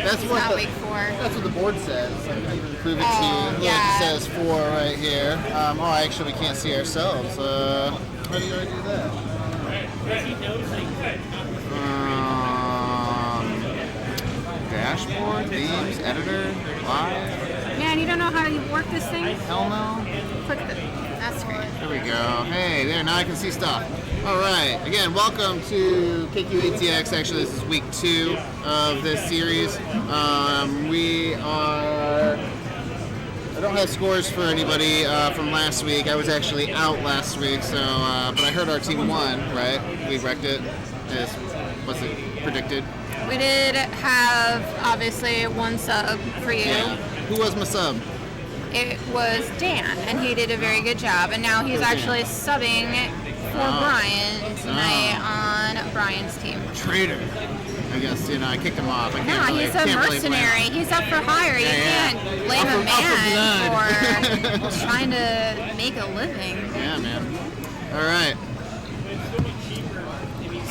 That's He's what not the, week 4. That's what the board says. I can even prove it to you. Look, yeah. it says 4 right here. Actually, we can't see ourselves. How do you already do that? Dashboard, themes, editor, live. Man, you don't know how you work this thing? Hell no. Click the. That's great. There we go. Hey, there, now I can see stuff. All right. Again, welcome to KQATX. Actually, this is week 2 of this series. We are... I don't have scores for anybody from last week. I was actually out last week, so but I heard our team won, right? We wrecked it. Was it predicted? We did have, obviously, 1 sub for you. Yeah. Who was my sub? It was Dan, and he did a very good job. And now he's actually subbing for Brian tonight on Brian's team. Traitor. I guess, I kicked him off. He's a mercenary. He's up for hire. You can't blame a man for trying to make a living. Yeah, man. All right.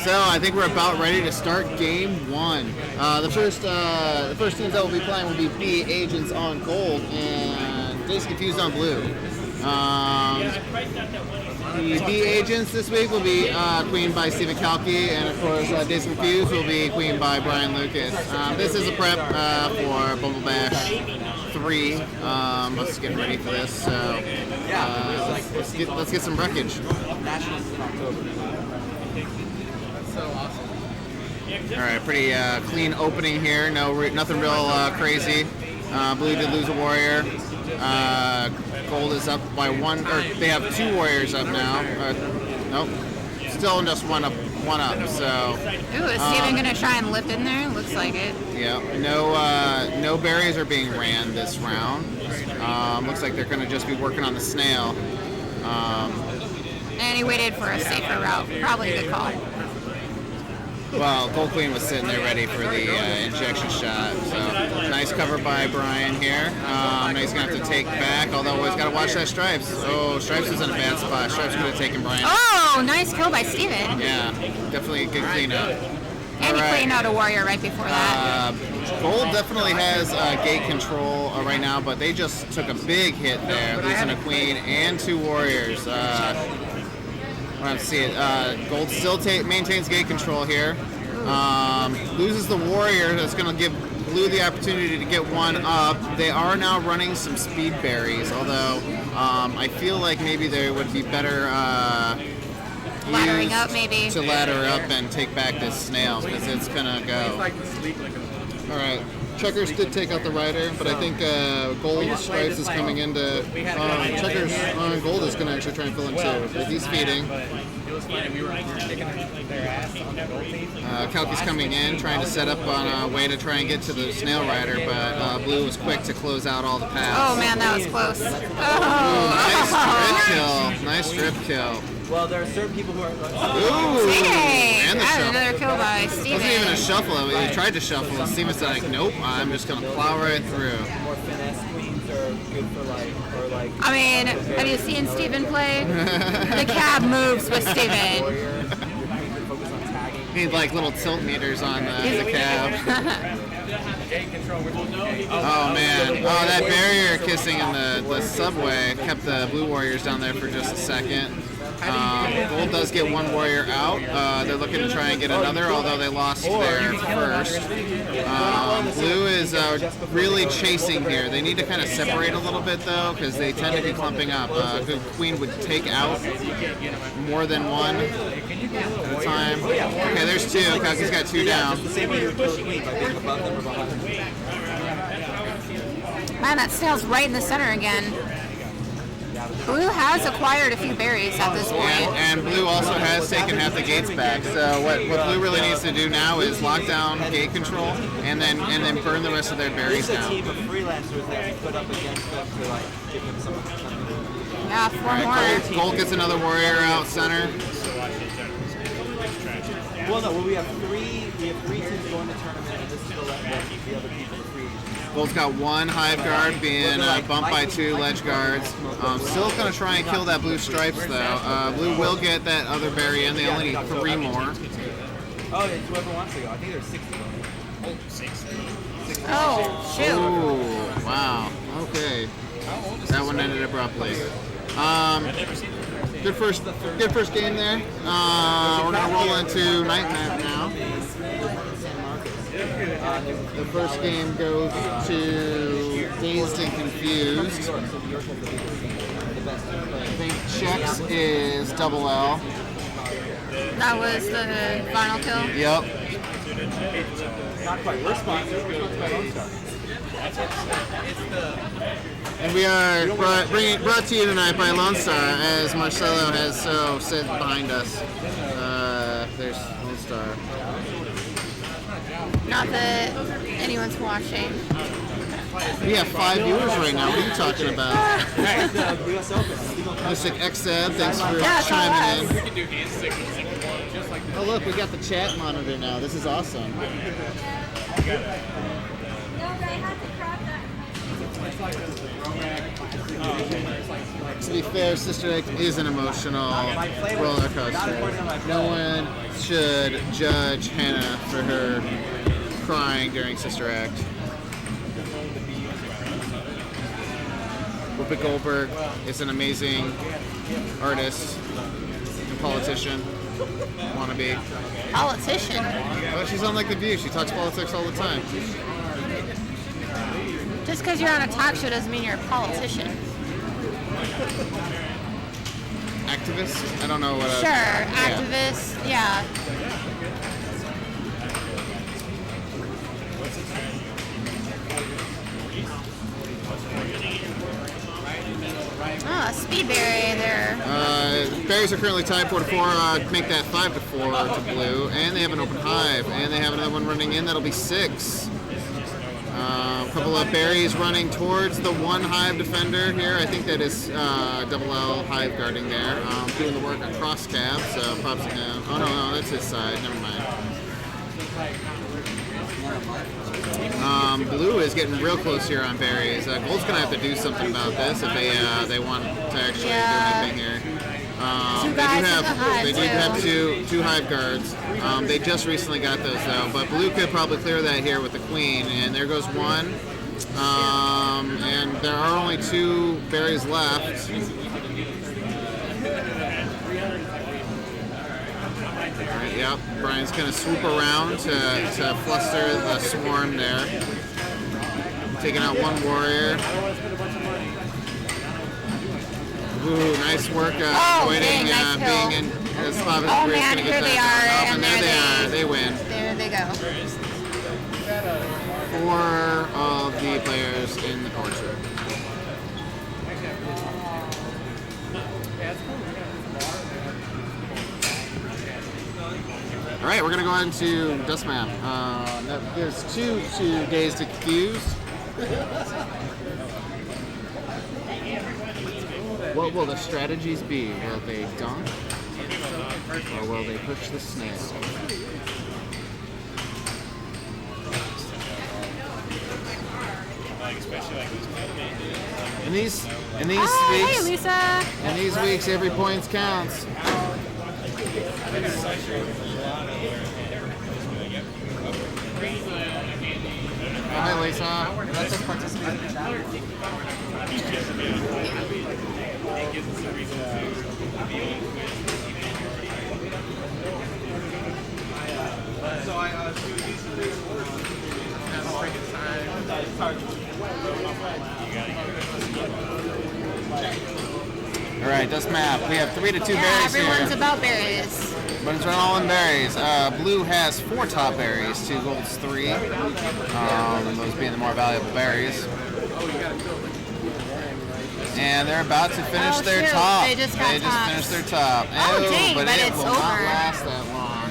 So I think we're about ready to start game 1. The first teams that will be playing will be B agents on gold and Days Confused on blue. The B agents this week will be queened by Stephen Kalki, and of course Days Confused will be queened by Brian Lucas. This is a prep for Bumble Bash 3. Let's get ready for this. So let's get some wreckage. Nationals in October. So awesome. All right, pretty clean opening here. Nothing real crazy. Blue did lose a warrior. Gold is up by 1, or they have 2 warriors up now. Nope, still just one up. So. Ooh, is Steven gonna try and lip in there? Looks like it. Yeah. No berries are being ran this round. Looks like they're gonna just be working on the snail. And he waited for a safer route. Probably a good call. Well, Gold Queen was sitting there ready for the injection shot. So nice cover by Brian here. Now he's going to have to take back, although he's got to watch that Stripes. Oh, Stripes is in a bad spot. Stripes could have taken Brian. Oh, nice kill by Steven. Yeah, definitely a good cleanup. And he cleaned out a warrior right before that. Gold definitely has gate control right now, but they just took a big hit there, losing a queen and 2 warriors. Let's see it. Gold still maintains gate control here. Loses the warrior. That's going to give Blue the opportunity to get 1 up. They are now running some speed berries, although I feel like maybe they would be better laddering up, maybe. To ladder up and take back this snail, because it's going to go. All right. Checkers did take out the rider, but I think Gold Stripes is coming into Checkers. Gold is going to actually try and fill in too, but he's feeding. Kalki's coming in, trying to set up on a way to try and get to the snail rider, but Blue was quick to close out all the paths. Oh man, that was close. Nice strip kill. Well, there are certain people who are... Dang! And the shuffle. Another kill by Steven. It wasn't even a shuffle. He tried to shuffle, and Steven's like, nope, I'm just going to plow right through. More finesse queens are good for I mean, have you seen Steven play? The cab moves with Steven. Need like little tilt meters on the cab. Oh man! Oh, that barrier kissing in the subway kept the Blue Warriors down there for just a second. Gold does get 1 warrior out. They're looking to try and get another, although they lost their first. Blue is really chasing here. They need to kind of separate a little bit though, because they tend to be clumping up. Good Queen would take out more than 1 at a time. Okay, there's 2. Kalki's got 2 down. Man, that snail's right in the center again. Blue has acquired a few berries at this point. And Blue also has taken half the gates back. So what Blue really needs to do now is lock down gate control and then burn the rest of their berries down. There's a team of freelancers that put up against them to like give them some. Yeah, 4 more. Gold gets another warrior out center. Well, no. Well, we have 3 teams going to tournament, and this is the other people to free. Gold's got 1 hive guard being bumped by 2 ledge guards. Still going to try and kill that Blue Stripes though. Blue will get that other berry in. They only need 3 more. Oh, it's whoever wants to go. I think there's 60. 60. Oh, shoot. Ooh, wow. Okay. That one ended abruptly. Good first game there. We're gonna roll into night map now. The first game goes to Dazed and Confused. I think Checks is double L. That was the final kill? Yep. Not quite. We're sponsored. We're sponsored by Lone Star. And we are brought to you tonight by Lone Star, as Marcelo has so said behind us. There's Lone Star. Not that anyone's watching. We have 5 viewers right now. What are you talking about? US Open. Mystic XZ, thanks for Yeah, it's all chiming us. in. Oh look, we got the chat monitor now. This is awesome. To be fair, Sister Act is an emotional roller coaster. No one should judge Hannah for her crying during Sister Act. Whoopi Goldberg is an amazing artist and politician. Wannabe. Politician. Well, she's on like The View. She talks politics all the time. Just because you're on a talk show doesn't mean you're a politician. Activist? I don't know what. Sure, activist, yeah. Oh, Speedberry there. Berries are currently tied 4-4. Make that 5-4 to blue, and they have an open hive, and they have another one running in. That'll be 6. A couple of berries running towards the one hive defender here. I think that is double L hive guarding there, doing the work across cab. So pops it down. Oh no, that's his side. Never mind. Blue is getting real close here on berries. Gold's gonna have to do something about this if they want to actually do anything here. They do have two hive guards. They just recently got those though, but blue could probably clear that here with the queen. And there goes one. And there are only 2 berries left. Alright, yep. Brian's gonna swoop around to fluster the swarm there. Taking out one warrior. Ooh, nice work avoiding being in the spot. Oh man, here they are. And there they are. They win. There they go. 4 of the players in the portrait. All right, we're gonna go into Dust Map. There's two days to confuse. What will the strategies be? Will they dunk, or will they push the snail? In these weeks, hey Lisa. in these weeks, every point counts. Hi, Lisa. Let us participate in the chat. All right, Dust Map. We have 3 to 2 Yeah, berries everyone's here. about berries. But it's all in berries. Blue has 4 top berries, 2 golds 3. Those being the more valuable berries. And they're about to finish their shoot. top. They just finished their top. Oh, dang, but but it it's will over. not last that long.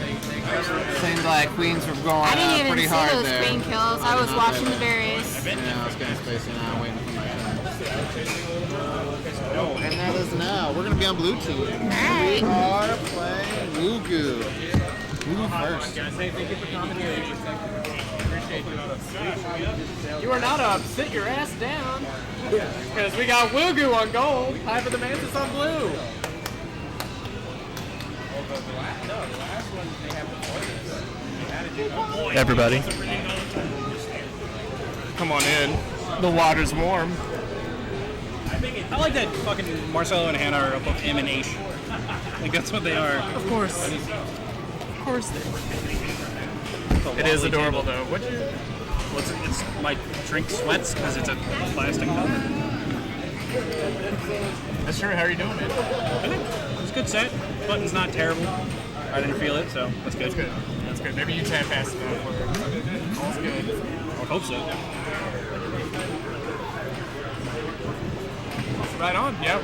Seems like queens were going I didn't even pretty see hard those there. queen kills. I was watching the berries. Yeah, I was kind of spacing out, waiting for my turn. And that is now. We're going to be on blue team. Alright. We are playing Wugu. Woo first. Thank you for coming here. You are not up. Sit your ass down. Because we got Wugu on gold. High for the Mantis on blue. Hey everybody. come on in. The water's warm. I like that fucking Marcelo and Hannah are above M and H. Like that's what they are. Of course. Of course they are. It is adorable though. It's my drink sweats because it's a plastic cup. That's true. How are you doing, man? It's a good set. Button's not terrible. I didn't feel it, so that's good. That's good. That's good. Maybe you tap fast enough. All's good. I would hope so. Right on. Yeah,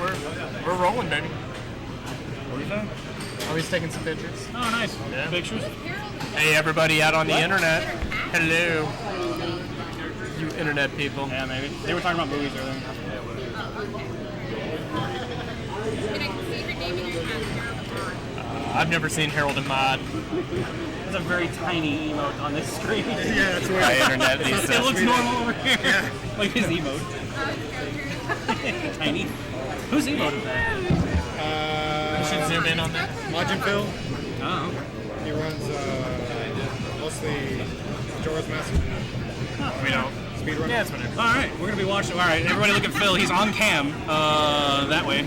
we're rolling, baby. What do you think? Oh, he's taking some pictures. Oh, nice. Yeah. Pictures. Hey, everybody out on the internet. Hello. You internet people. Yeah, maybe. They were talking about movies earlier. I've never seen Harold and Maude. There's a very tiny emote on this screen. Yeah, that's weird. My internet these days. It looks normal over here. Yeah. Like his emote. Tiny. Whose emote is that? You should zoom in on that. Lodge Phil. Oh. He runs mostly Jorah's Master. We know. Speedrun. Yeah, it's whatever. All right, we're gonna be watching. All right, everybody, look at Phil. He's on cam. That way.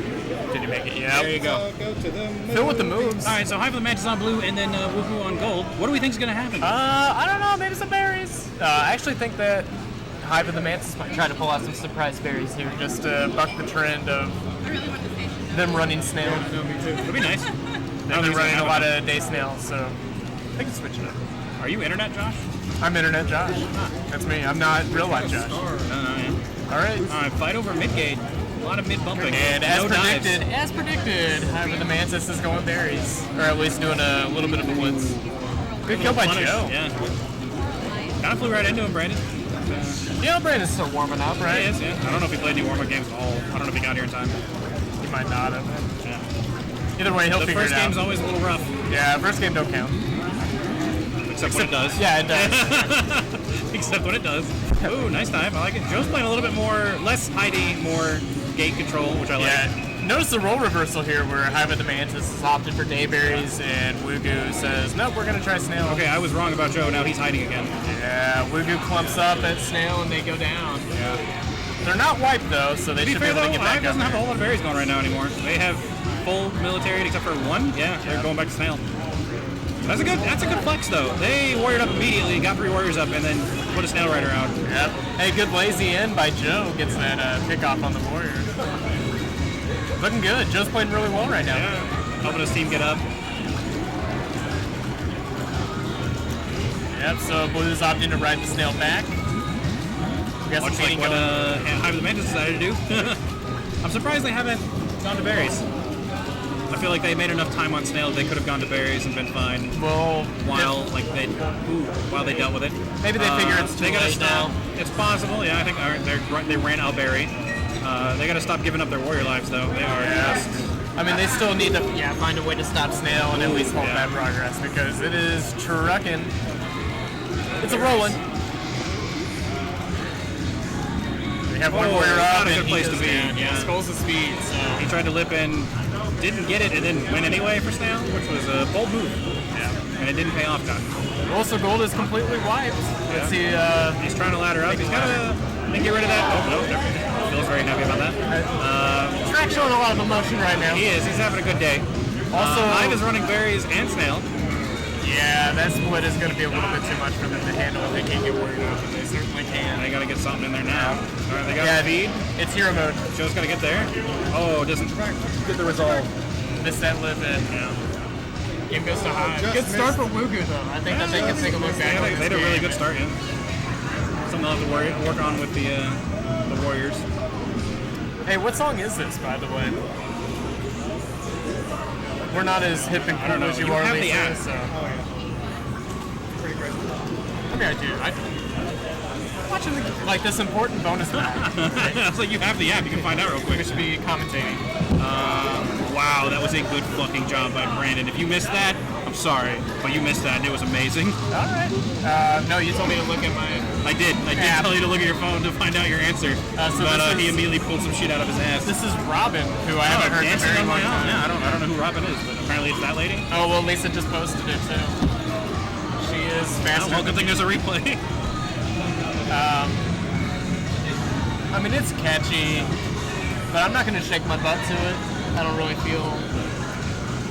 Did he make it? Yeah. There you go. Go to the Phil with the moves. All right, so Hive of the Match is on blue, and then Woohoo on gold. What do we think is gonna happen? I don't know. Maybe some berries. I actually think that Hive of the Mantis might try to pull out some surprise berries here, just to buck the trend of them running snail. It'd be nice. They've been running a lot of day snails, so they can switch it up. Are you internet, Josh? I'm Internet Josh. That's me. I'm not real life Josh. All right. All right, fight over mid-gate. A lot of mid-bumping. And no dives. as predicted, Hive of the Mantis is going berries, or at least doing a little bit of a blitz. Good kill by Punish, Joe. Yeah. Kind of flew right into him, Brandon. Yeah, Brandon's still warming up, right? He is, yeah. I don't know if he played any warm-up games at all. I don't know if he got here in time. He might not have. Yeah. Either way, he'll The figure first it out. game's always a little rough. Yeah, first game don't count. Except when it does. Yeah, it does. Except when it does. Ooh, nice dive. I like it. Joe's playing a little bit more, less hidey, more gate control, which I like. Yeah. Notice the role reversal here where Hive of the Mantis is opted for dayberries and Wugu says, nope, we're going to try snail. Okay, I was wrong about Joe. Now he's hiding again. Yeah, Wugu clumps up at snail and they go down. Yeah. They're not wiped though, so they To be should fair, be able though, to get back Hive doesn't up have a there. whole lot of berries going right now anymore. They have full military except for one. Yeah, they're going back to snail. That's a good flex though. They warriored up immediately, got 3 warriors up, and then put a snail rider out. Yep. Hey, good lazy end by Joe. Gets that pickoff on the warrior. Looking good. Joe's playing really well right now. Yeah, helping his team get up. Yep, so Blue's opting to ride the snail back. We got some Much like feeding what going. Hive of the Mantis decided to do. I'm surprised they haven't gone to berries. I feel like they made enough time on snail they could have gone to berries and been fine. Well, While they dealt with it. maybe they figure it's too they gotta late stop. now. It's possible. Yeah, I think they ran out berry. They gotta stop giving up their warrior lives though. They are just. I mean, they still need to find a way to stop snail and at least hold Yeah. that progress because it is trucking. It's a rolling. We have one warrior up not a and good he place to goes be. down. Yeah. Skulls the speed. So He tried to lip in, didn't get it, and then went anyway for snail, which was a bold move. yeah. And it didn't pay off, Doc. Also, gold is completely wiped. Let's see. He's trying to ladder up. He's gotta get rid of that. Oh no, never. Phil's very happy about that. Track's showing a lot of emotion right now. He is. He's having a good day. Also, Hive is running berries and snail. yeah, that split is going to be a little bit too much for them to handle if they can't get worried about it. They certainly can. They gotta get something in there now. All right, they got Yeah, feed. it's hero mode. Joe's gotta get there. Oh, doesn't get the resolve. Missed that live in. Yeah. Game goes to Hive. Just Good start for Wugu though. I think that they can take a look back. Yeah, on they this had a really game. good start. Yeah. Something they'll have to work on with the Warriors. Hey, what song is this, by the way? We're not as hip and I don't cool know. as you You are, have the Lisa, app. so. Pretty great. I mean, I do. Watching like this important bonus match. It's like you have the app. You can find out real quick. We should be commentating. Wow, that was a good fucking job by Brandon. If you missed that, I'm sorry, but you missed that and it was amazing. All right. No, you told me to look at my. I did App. tell you to look at your phone to find out your answer. So but this he is- immediately pulled some shit out of his ass. This is Robin, who I haven't heard in a Dancing very on long my own. time. Yeah, I don't know who Robin is, but apparently it's that lady. Oh well, Lisa just posted it too. She is Oh, faster. well, good thing there's a replay. mean, it's catchy, but I'm not going to shake my butt to it. I don't really feel...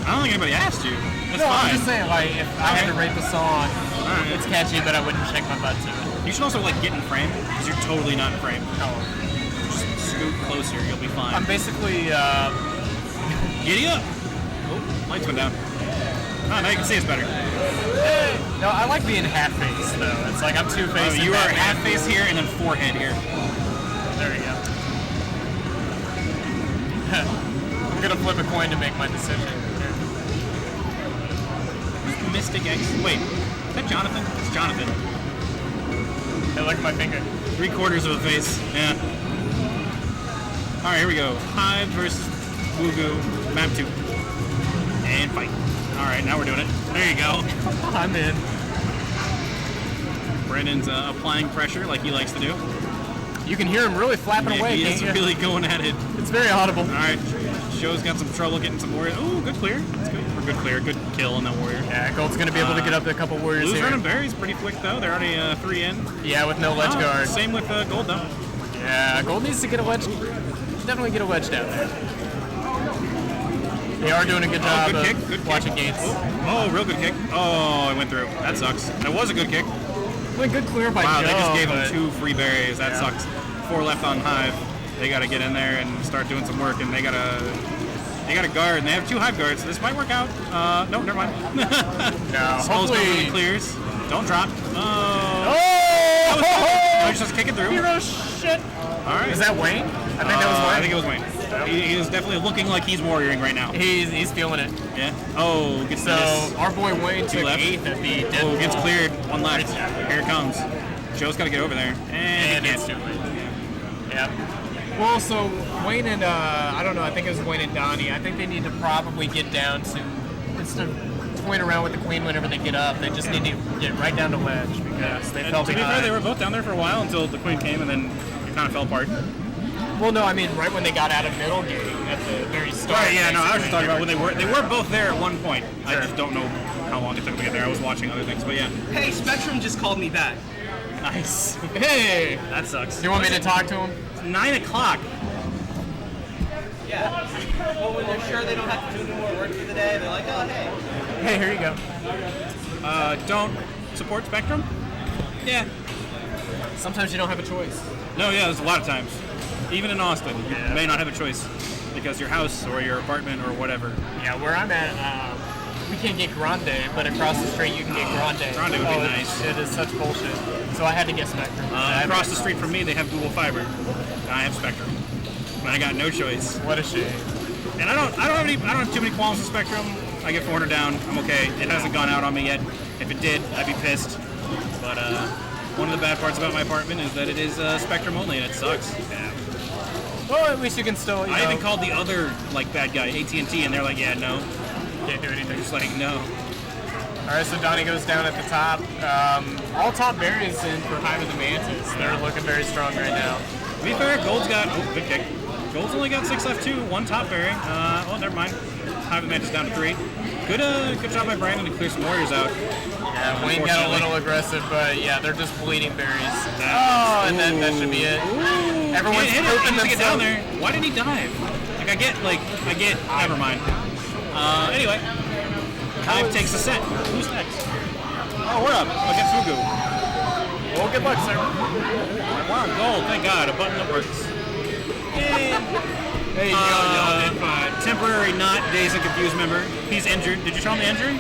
I don't think anybody asked you. That's No, I'm fine. just saying, like, if I had to rate the song, Alright. it's catchy, but I wouldn't shake my butt to it. You should also like get in frame because you're totally not in frame. No. Just scoot closer, you'll be fine. I'm basically, Giddy up! Oh, lights went down. Oh, now you can see us better. no, I like being half-faced, though. It's like I'm two-faced. Oh, you are half face here and then forehead here. There we go. I'm gonna flip a coin to make my decision. Mystic X. Wait, is that Jonathan? It's Jonathan. I like my finger. 3/4 of a face. Yeah. All right, here we go. Hive versus Wugu. Map 2. And fight. All right, now we're doing it. There you go. I'm in. Brandon's applying pressure like he likes to do. You can hear him really flapping Yeah, away, he can't is you? really going at it. It's very audible. All right, Show's got some trouble getting some warriors. Oh, good clear. That's good. Or good clear. Good kill on that warrior. Yeah, Gold's gonna be able to get up to a couple warriors Blue's here. running berries pretty quick though. They're already 3 in. Yeah, with no ledge guard. Same with Gold though. Yeah, Gold needs to get a wedge. Definitely get a wedge down there. They are doing a good job Good kick. of Good kick. watching gates. Oh, real good kick. Oh, it went through. That sucks. That was a good kick. Well, good clear by Wow, Joe, they just gave him but 2 free berries. That Yeah. sucks. 4 left on Hive. They got to get in there and start doing some work, and they got to guard, and they have 2 Hive guards, so this might work out. No, never mind. no, Skulls hopefully clears. Don't drop. Oh! Oh! No, he's just kicking through. Hero shit. All right. Is that Wayne? I think that was Wayne. I think it was Wayne. He is definitely looking like he's warrioring right now. He's feeling it. Yeah. Oh, gets So this. our boy Wayne took left. 8th at the dead Oh, gets wall. cleared. 1 left. Here it comes. Joe's got to get over there. And he And it's can't. too late. Yep. Well, so Wayne and I don't know. I think it was Wayne and Donnie. I think they need to probably get down to instead of toying around with the queen whenever they get up. They just need to get right down to ledge because they And fell to be fair, behind. they were both down there for a while until the queen came, and then it kind of fell apart. Well, no, I mean right when they got out of middle gate at the very start. Right, yeah, no, I was just basically. talking about when they were both there at one point. I Sure. just don't know how long it took them to get there. I was watching other things, but yeah. Hey, Spectrum just called me back. Nice. Hey, That sucks. do you want me to talk to him? 9 o'clock. Yeah. Well, when they're sure they don't have to do any more work for the day, they're like, oh, hey. Hey, here you go. Don't support Spectrum? Yeah. Sometimes you don't have a choice. No, yeah, there's a lot of times. Even in Austin, you may not have a choice because your house or your apartment or whatever. Yeah, where I'm at, we can't get Grande, but across the street you can get Grande. Grande would be Oh, nice. It is such bullshit. So I had to get Spectrum. Across the street from me, they have Google Fiber. And I have Spectrum. And I got no choice. What a shame. And I don't have too many qualms with Spectrum. I get 400 down. I'm okay. It hasn't gone out on me yet. If it did, I'd be pissed. But one of the bad parts about my apartment is that it is Spectrum only, and it sucks. Yeah. Well, at least you can still. I even called the other like bad guy, AT&T, and they're like, yeah, no. Can't do anything. Just like no. All right, so Donnie goes down at the top. All top berries in for Hive of the Mantis. They're looking very strong right now. To be fair, Gold's got good kick. Gold's only got 6 left too. 1 top berry. Well, never mind. Hive of the Mantis down to 3. Good job by Brandon to clear some warriors out. Yeah, Wayne got a little aggressive, but yeah, they're just bleeding berries. Oh, and then that should be it. Everyone's He pooping needs to get down themselves. there. Why did he dive? Never mind. Anyway, Hive takes the set. Who's next? Oh, we're up against Wugu. Well, good luck, sir. We're on gold, thank God. A button that works. Hey, y'all did fine. Temporary not Dazed and Confused member. He's injured. Did you show him the injury?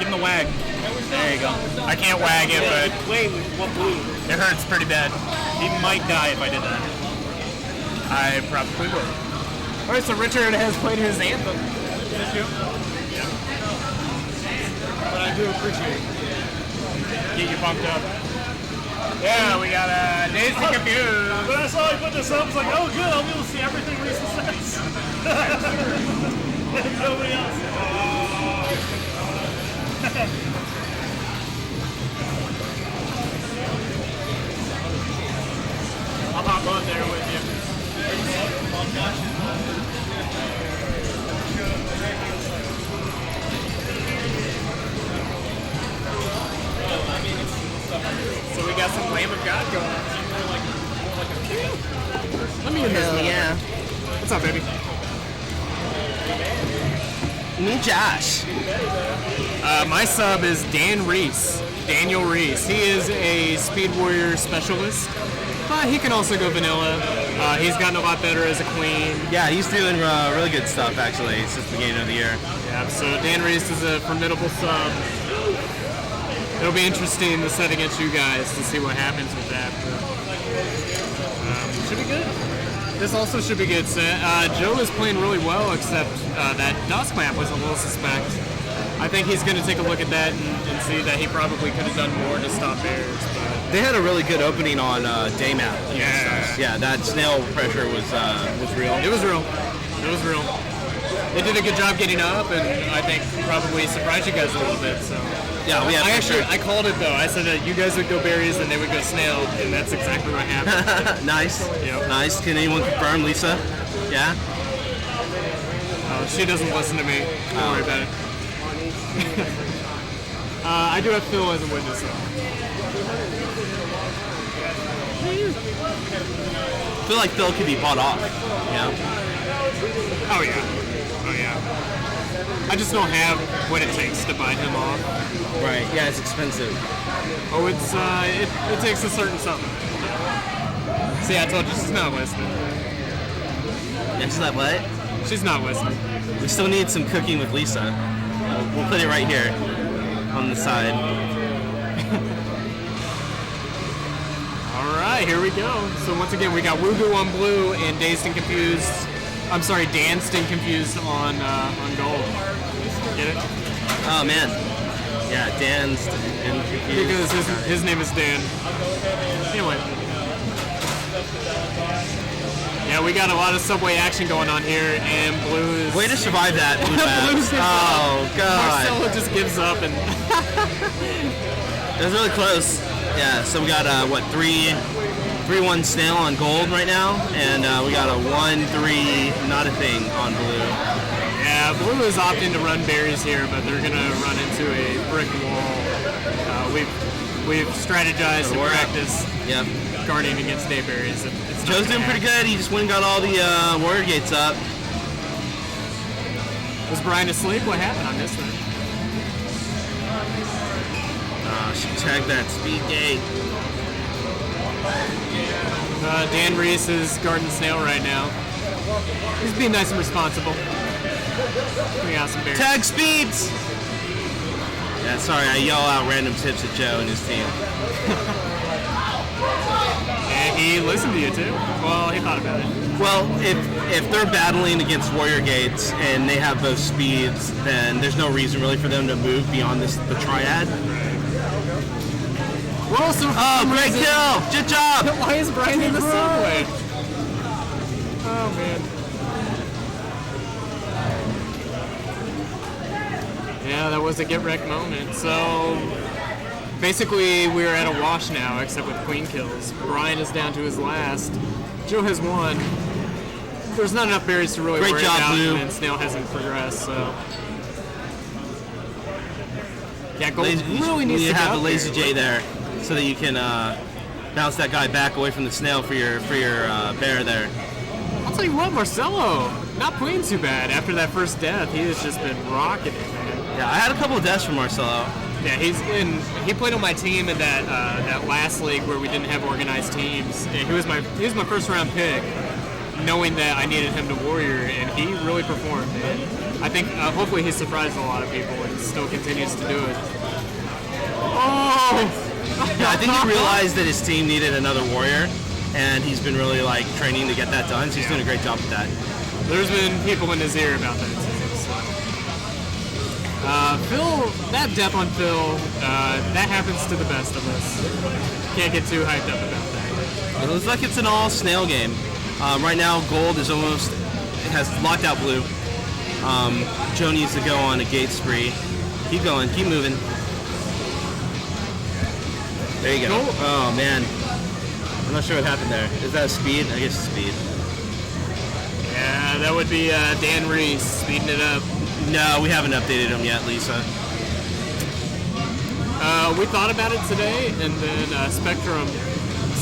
Give him the wag. There you go. I can't wag it, but Wait, what blue? it hurts pretty bad. He might die if I did that. I probably would. All right, so Richard has played his anthem. Thank you. But I do appreciate it. Get you pumped up. Yeah, we got Dazed and Confused. When I saw he put this up, I was like, oh good, I'll be able to see everything Lisa says. Nobody else. I'll hop on there with you. So we got some Lamb of God going on. Let me in this. Hell yeah. What's up, baby? Me, Josh. My sub is Dan Reese. Daniel Reese. He is a Speed Warrior specialist, but he can also go vanilla. He's gotten a lot better as a queen. Yeah, he's doing really good stuff actually since the beginning of the year. Yeah, so Dan Reese is a formidable sub. It'll be interesting to set against you guys to see what happens with that. But, should be good. This also should be good. So, Joe is playing really well, except that Dusk map was a little suspect. I think he's going to take a look at that and see that he probably could have done more to stop bears. But They had a really good opening on day map. Yeah. Yeah, that snail pressure was real. it was real. It was real. They did a good job getting up, and I think probably surprised you guys a little bit. So Yeah, we had I called it though. I said that you guys would go berries and they would go snail, and that's exactly what happened. Nice. Yep. Nice. Can anyone confirm, Lisa? Yeah? She doesn't listen to me. Don't worry about it. I do have Phil as a witness though. I feel like Phil could be bought off. Yeah. Oh yeah. Oh yeah. I just don't have what it takes to buy him off. Right. Yeah, it's expensive. Oh, it takes a certain something. See, I told you she's not listening. Yeah, she's like, what? She's not listening. We still need some cooking with Lisa. We'll put it right here on the side. All right, here we go. So once again, we got Woogu on blue and Dazed and Confused. I'm sorry, Danced and Confused on gold. Get it? Oh man. Yeah, Dan's and confused. Because his name is Dan. Anyway. Yeah, we got a lot of subway action going on here, and blue is... Way to survive that, Blue Babs. Oh, God. Marcelo just gives up, and... It was really close. Yeah, so we got, 3-1 snail on gold right now, and we got a 1-3 not a thing on blue. Yeah, blue is opting to run berries here, but they're going to run into a brick wall. We've strategized in practice. Yep. Guarding against day berries. Joe's doing pretty good. He just went and got all the warrior gates up. Was Brian asleep? What happened? I missed that. She tagged that speed gate. Dan Reese is guarding snail right now. He's being nice and responsible. We got some berries. Tag speeds! Yeah, sorry, I yell out random tips at Joe and his team. And he listened to you too. Well, he thought about it. Well, if they're battling against warrior gates and they have those speeds, then there's no reason really for them to move beyond the triad. We're also great kill! Good job! Why is Brian in the subway? Oh man. Yeah, that was a get wrecked moment. So basically we're at a wash now, except with queen kills. Brian is down to his last. Joe has won. There's not enough berries to really worry about, Blue. and Snail hasn't progressed, so. Yeah, Gold really needs to have get a up lazy here. J there, so that you can bounce that guy back away from the snail for your bear there. I'll tell you what, Marcelo, not playing too bad. After that first death, he has just been rocketing, man. Yeah, I had a couple of deaths from Marcelo. Yeah, he played on my team in that last league where we didn't have organized teams. And he was my first round pick, knowing that I needed him to warrior, and he really performed. And I think hopefully he surprised a lot of people and still continues to do it. Oh! Yeah, I think he realized that his team needed another warrior, and he's been really training to get that done. So he's doing a great job with that. There's been people in his ear about that too. So. Phil, that death on Phil, that happens to the best of us. Can't get too hyped up about that. It looks like it's an all snail game. Right now, gold is has locked out blue. Joe needs to go on a gate spree. Keep going, keep moving. There you go. Cool. Oh man, I'm not sure what happened there. Is that a speed? I guess it's speed. Yeah, that would be Dan Reese speeding it up. No, we haven't updated him yet, Lisa. We thought about it today, and then Spectrum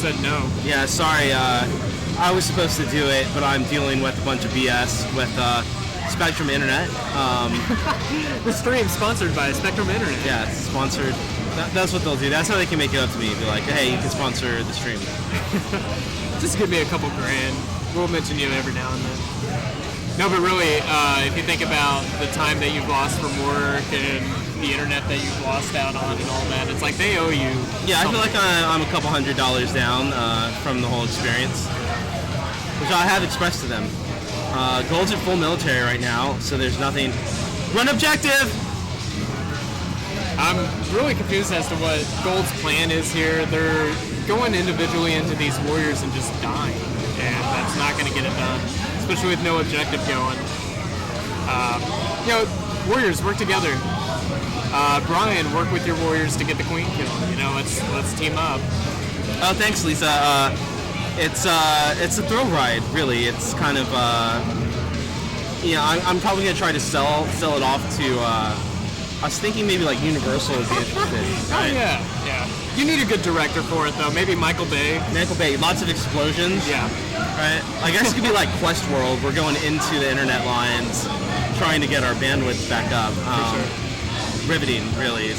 said no. Yeah, sorry. I was supposed to do it, but I'm dealing with a bunch of BS with Spectrum Internet. The stream sponsored by Spectrum Internet. Yeah, it's sponsored. That's what they'll do. That's how they can make it up to me. Be like, hey, you can sponsor the stream. Just give me a couple grand. We'll mention you every now and then. No, but really, if you think about the time that you've lost from work and the internet that you've lost out on and all that, it's like they owe you. Yeah, I feel like I'm a couple $100 down from the whole experience, which I have expressed to them. Gold's at full military right now, so there's nothing. Run objective! I'm really confused as to what Gold's plan is here. They're going individually into these warriors and just dying, and that's not going to get it done, especially with no objective going. Warriors, work together. Brian, work with your warriors to get the queen kill. Let's team up. Oh, thanks, Lisa. It's a thrill ride, really. It's kind of, I'm probably gonna try to sell it off to. I was thinking maybe like Universal would be interested. Right? Oh yeah. You need a good director for it though. Maybe Michael Bay. Lots of explosions. Yeah. Right. I guess it could be like Quest World. We're going into the internet lines, trying to get our bandwidth back up. Riveting, really.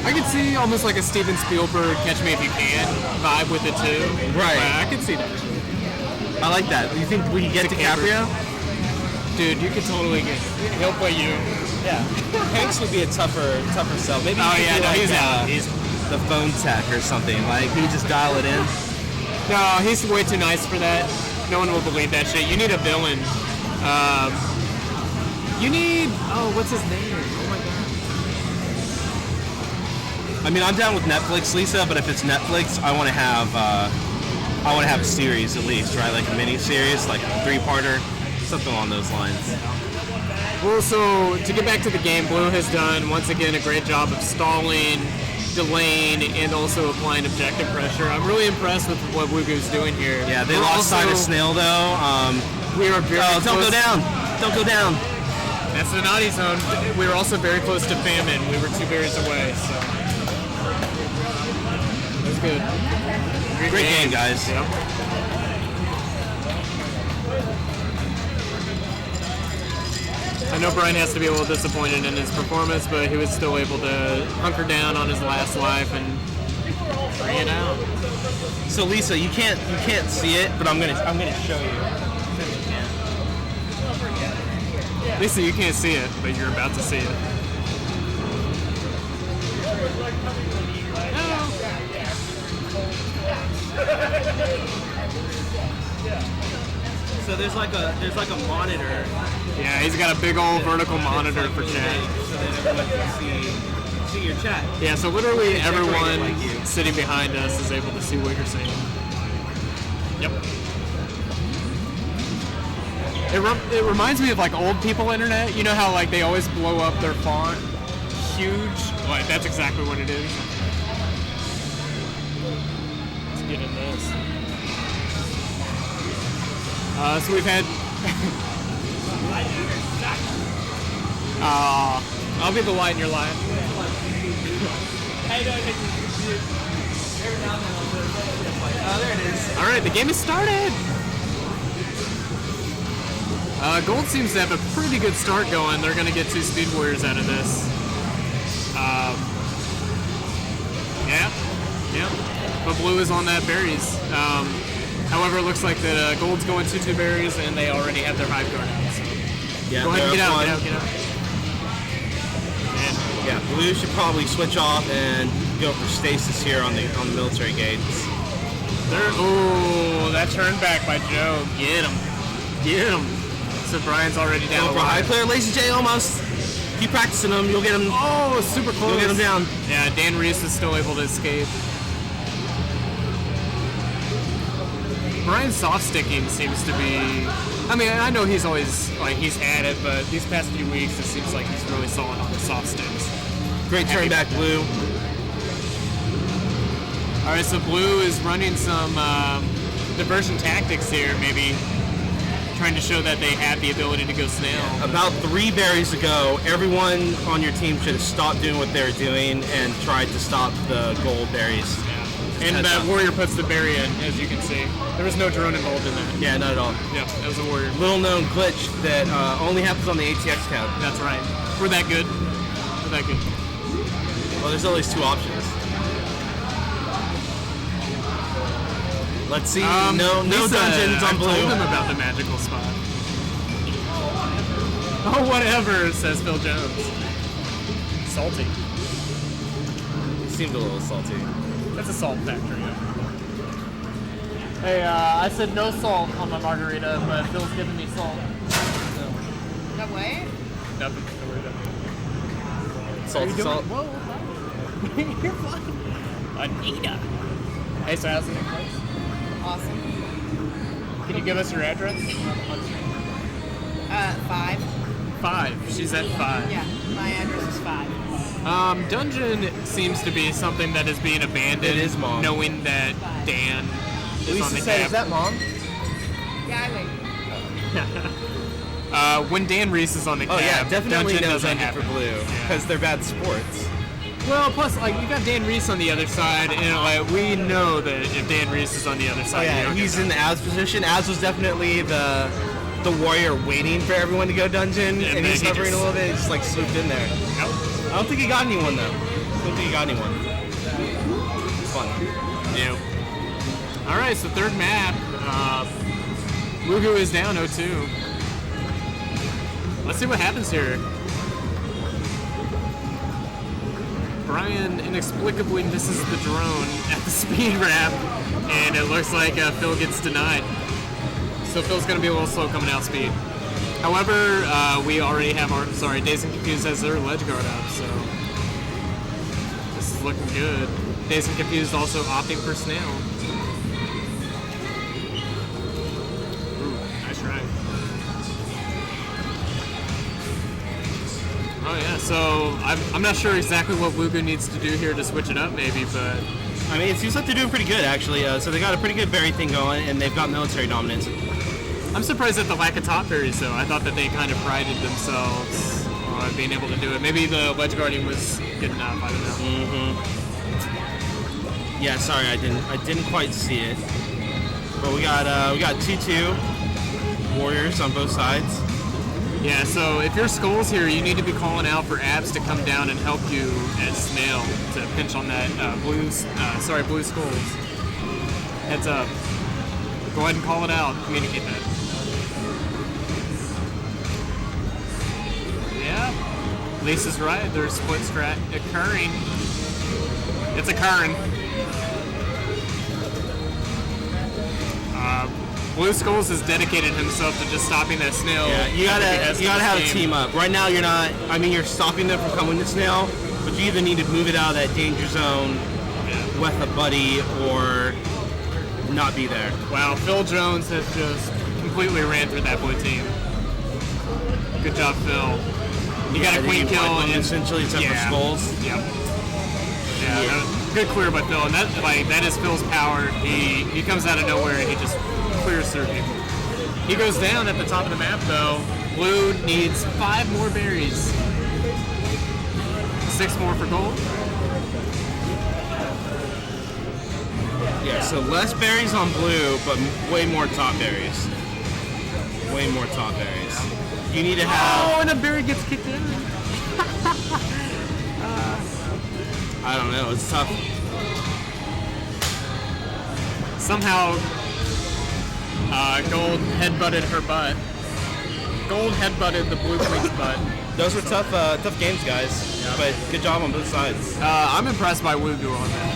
I could see almost like a Steven Spielberg Catch Me If You Can vibe with it too. Right. I could see that. I like that. You think we can get DiCaprio? Dude, you could totally get. He'll play you. Yeah. Hanks would be a tougher sell. Maybe. He's out. He's the phone tech or something. Like he just dial it in. No, he's way too nice for that. No one will believe that shit. You need a villain. You need. Oh, what's his name? Oh my god. I mean, I'm down with Netflix, Lisa. But if it's Netflix, I want to have a series at least, right? Like a mini series, like a 3-parter, something along those lines. Well, so to get back to the game, Blue has done once again a great job of stalling, delaying, and also applying objective pressure. I'm really impressed with what Wugu's doing here. Yeah, they lost sight of Snail though. We are very close. Don't go down. Don't go down. That's the naughty zone. We were also very close to famine. We were 2 berries away, so that's good. Great game, guys. Yep. I know Brian has to be a little disappointed in his performance, but he was still able to hunker down on his last life and bring it out. So Lisa, you can't see it, but I'm gonna show you. Lisa, you can't see it, but you're about to see it. So there's like a monitor. Yeah, he's got a big old vertical monitor for chat. So that everyone can see your chat. Yeah, so literally everyone sitting behind us is able to see what you're saying. Yep. It reminds me of like old people internet. You know how like they always blow up their font huge? Like that's exactly what it is. Let's get in this. So we've had. I'll be the light in your life. Oh, there it is. All right, the game has started. Gold seems to have a pretty good start going. They're going to get 2 Speed Warriors out of this. Yeah. But Blue is on that berries. However, it looks like that Gold's going 2 berries, and they already have their hive guard out. So. Yeah, Go ahead and get out. Yeah, Blue should probably switch off and go for stasis here on the military gates. That turn back by Joe. Get him. So Brian's already down. Go for high clear, Lazy J almost. Keep practicing them, you'll get him. Oh, super close. You'll get him down. Yeah, Dan Reese is still able to escape. Brian's soft sticking seems to be. I mean, I know he's always he's had it, but these past few weeks it seems like he's really solid on the soft sticks. Great turn back, Blue. All right, so Blue is running some diversion tactics here, maybe trying to show that they have the ability to go snail. About 3 berries ago, everyone on your team should have stopped doing what they were doing and tried to stop the gold berries. And that warrior puts the berry in, as you can see. There was no drone involved in that. Yeah, not at all. Yeah, that was a warrior. Little known glitch that only happens on the ATX tab. That's right. We're that good. We're that good. Well, there's always 2 options. Let's see. No Lisa, dungeons on I blue. told him about the magical spot. Oh, whatever, says Phil Jones. Salty. Seemed a little salty. That's a salt factory. Hey, I said no salt on my margarita, but Phil's giving me salt. No way? Nothing. Don't worry about it. Salt to salt. Whoa, you're fine. Anita. Hey, so how's the new place? Awesome. Can you give us your address? 5. 5. She's at 5. Yeah, my address is 5. Dungeon seems to be something that is being abandoned. It is, Mom. Knowing that Dan is on the said, cap. is that Mom? Yeah, I wait. When Dan Reese is on the cap, Oh yeah, definitely Dungeon no doesn't dungeon for happen. blue because they're bad sports. Well, plus, like, you got Dan Reese on the other side, and like we know that if Dan Reese is on the other Oh side, you yeah, don't he's get in the Az position. Az was definitely the warrior waiting for everyone to go dungeon, And and then he's he hovering just- a little bit. He just like swooped in there. Nope. I don't think he got anyone though. I don't think he got anyone. It's fun. Yep. All right, so third map. Mugu is down 0-2. Let's see what happens here. Brian inexplicably misses the drone at the speed wrap, and it looks like Phil gets denied. So Phil's going to be a little slow coming out speed. However, we already have our, Dazed and Confused has their ledge guard up, so this is looking good. Dazed and Confused also opting for snail. Ooh, nice try. Oh yeah, so I'm not sure exactly what Wugu needs to do here to switch it up maybe, but I mean, it seems like they're doing pretty good actually. So they got a pretty good berry thing going, and they've got military dominance. I'm surprised at the lack of top berries though. I thought that they kind of prided themselves on being able to do it. Maybe the ledge guarding was good enough, I don't know. Yeah, sorry, I didn't quite see it. But we got 2-2 warriors on both sides. Yeah, so if you're Skulls here, you need to be calling out for Abs to come down and help you at Snail to pinch on that blue Skulls. Heads up. Go ahead and call it out. Communicate that. Yeah, Lisa's right. There's split strat occurring. It's occurring. Blue Skulls has dedicated himself to just stopping that snail. Yeah, you gotta have a team up. Right now, you're not. I mean, you're stopping them from coming to snail, but you either need to move it out of that danger zone with a buddy or not be there. Wow, Phil Jones has just completely ran through that blue team. Good job, Phil. You got a queen kill and essentially except for Skulls. Yep. Yeah, good clear by Phil, and that is Phil's power. He comes out of nowhere and he just clears through people. He goes down at the top of the map though. Blue needs 5 more berries. 6 more for gold. Yeah, so less berries on blue, but way more top berries. Way more top berries. You need to have. Oh, and a berry gets kicked in. I don't know. It's tough. Somehow, Gold headbutted her butt. Gold headbutted the blue queen's butt. Those were tough games, guys. Yeah. But good job on both sides. I'm impressed by Wugu on that.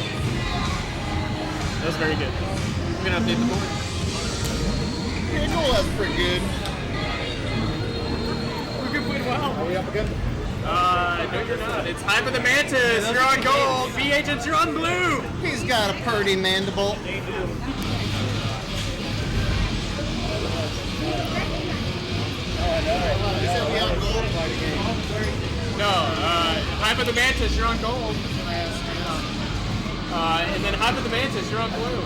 That was very good. I'm gonna update the board. Yeah, goal, that's pretty good. Wugu played well. Are we up again? No, you're not. It's Hype of the Mantis. You're on gold. B Agents, you're on blue. He's got a purdy mandible. No, Hype of the Mantis, you're on gold. And then Hype of the Mantis, you're on blue.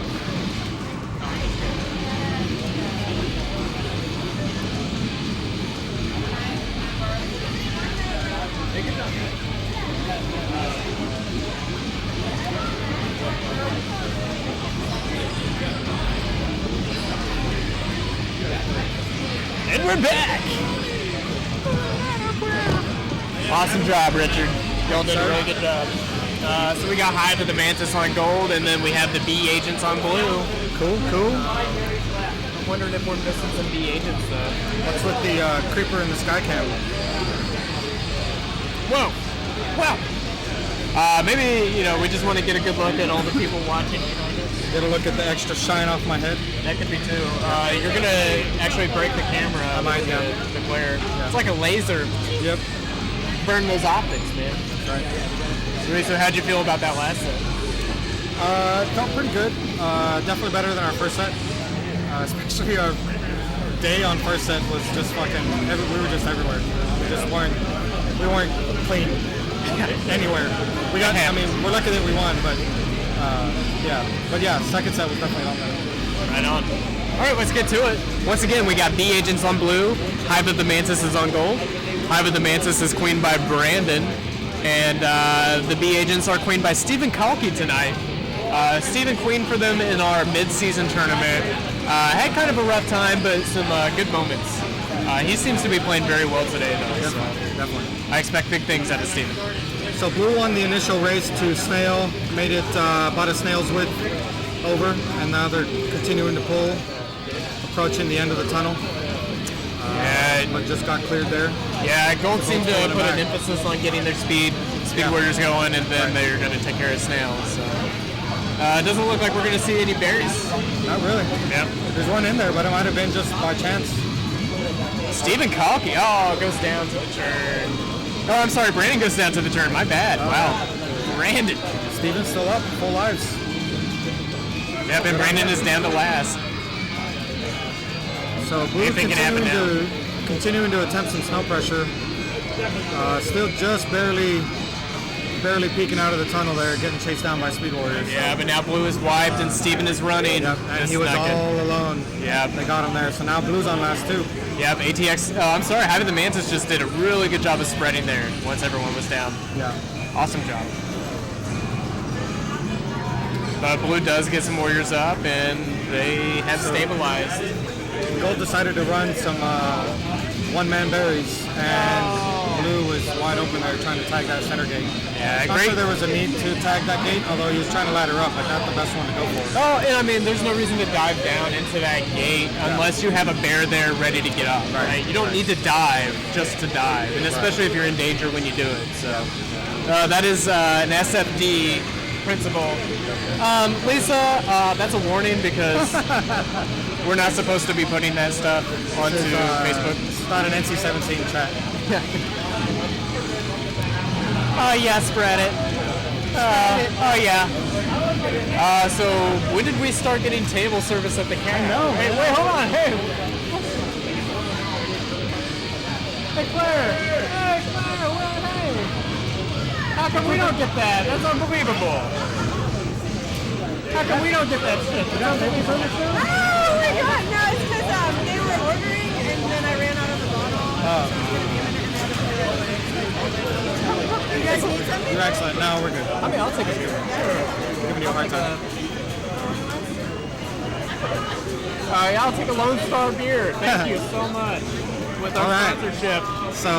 And we're back. Awesome job, Richard. Y'all did a really good job. So we got Hive of the Mantis on gold, and then we have the B agents on blue. Cool, cool. I'm wondering if we're missing some B agents though. What's with the creeper in the sky cam? Whoa. Well. Maybe, we just want to get a good look at all the people watching. Get a look at the extra shine off my head. That could be too. You're going to actually break the camera. I might, yeah. The glare. Yeah. It's like a laser. Yep. Burn those optics, man. That's right. So how'd you feel about that last set? It felt pretty good. Definitely better than our first set. Especially our day on first set was just fucking, we were just everywhere. We weren't clean anywhere. We're lucky that we won, but second set was definitely a lot better. Right on. All right, let's get to it. Once again, we got B agents on blue. Hive of the Mantis is on gold. Hive of the Mantis is queened by Brandon. And the B agents are queened by Stephen Kalki tonight. Stephen queened for them in our mid-season tournament. Had kind of a rough time, but some good moments. He seems to be playing very well today, though. Definitely. I expect big things out of Stephen. So blue won the initial race to Snail, made it about a snail's width over, and now they're continuing to pull, approaching the end of the tunnel. But just got cleared there. Yeah, Gold seemed to put an emphasis on getting their speed warriors going, and then they're going to take care of snails. So. It doesn't look like we're going to see any berries. Not really. Yeah. There's one in there, but it might have been just by chance. Stephen Kalki, goes down to the turn. Oh, I'm sorry, Brandon goes down to the turn. My bad. Wow. Brandon. Stephen's still up, full lives. Yep, and Brandon is down to last. So blue continuing to attempt some snow pressure. Still just barely peeking out of the tunnel there, getting chased down by speed warriors. Yeah, but now blue is wiped and Steven is running. Yep, and he was all alone. Yeah, they got him there. So now blue's on last too. Yep, ATX. I'm sorry, Hive of the Mantis just did a really good job of spreading there once everyone was down. Yeah. Awesome job. But blue does get some warriors up, and they have stabilized. Gold decided to run some one-man berries, and blue was wide open there trying to tag that center gate. Yeah, Not sure there was a need to tag that gate, although he was trying to ladder up, but not the best one to go for. Oh, and I mean, there's no reason to dive down into that gate unless you have a bear there ready to get up, right? You don't need to dive just to dive, and especially if you're in danger when you do it. So that is an SFD principle. Lisa, that's a warning because we're not supposed to be putting that stuff onto Facebook. It's not an NC-17 chat. Oh yeah, spread it. Oh yeah. So when did we start getting table service at the camp? I know. Hey, wait, hold on. Hey. Hey, Claire. Hey, Claire. Well, hey. How come we don't get that? That's unbelievable. How come we don't get that shit? You got table service too? Oh my god, no, it's because they were ordering and then I ran out of the bottle. You guys need something? You're excellent. No, we're good. I mean, I'll take a beer. Giving you a hard time. I'll take a Lone Star beer. Thank you so much. With our sponsorship. So,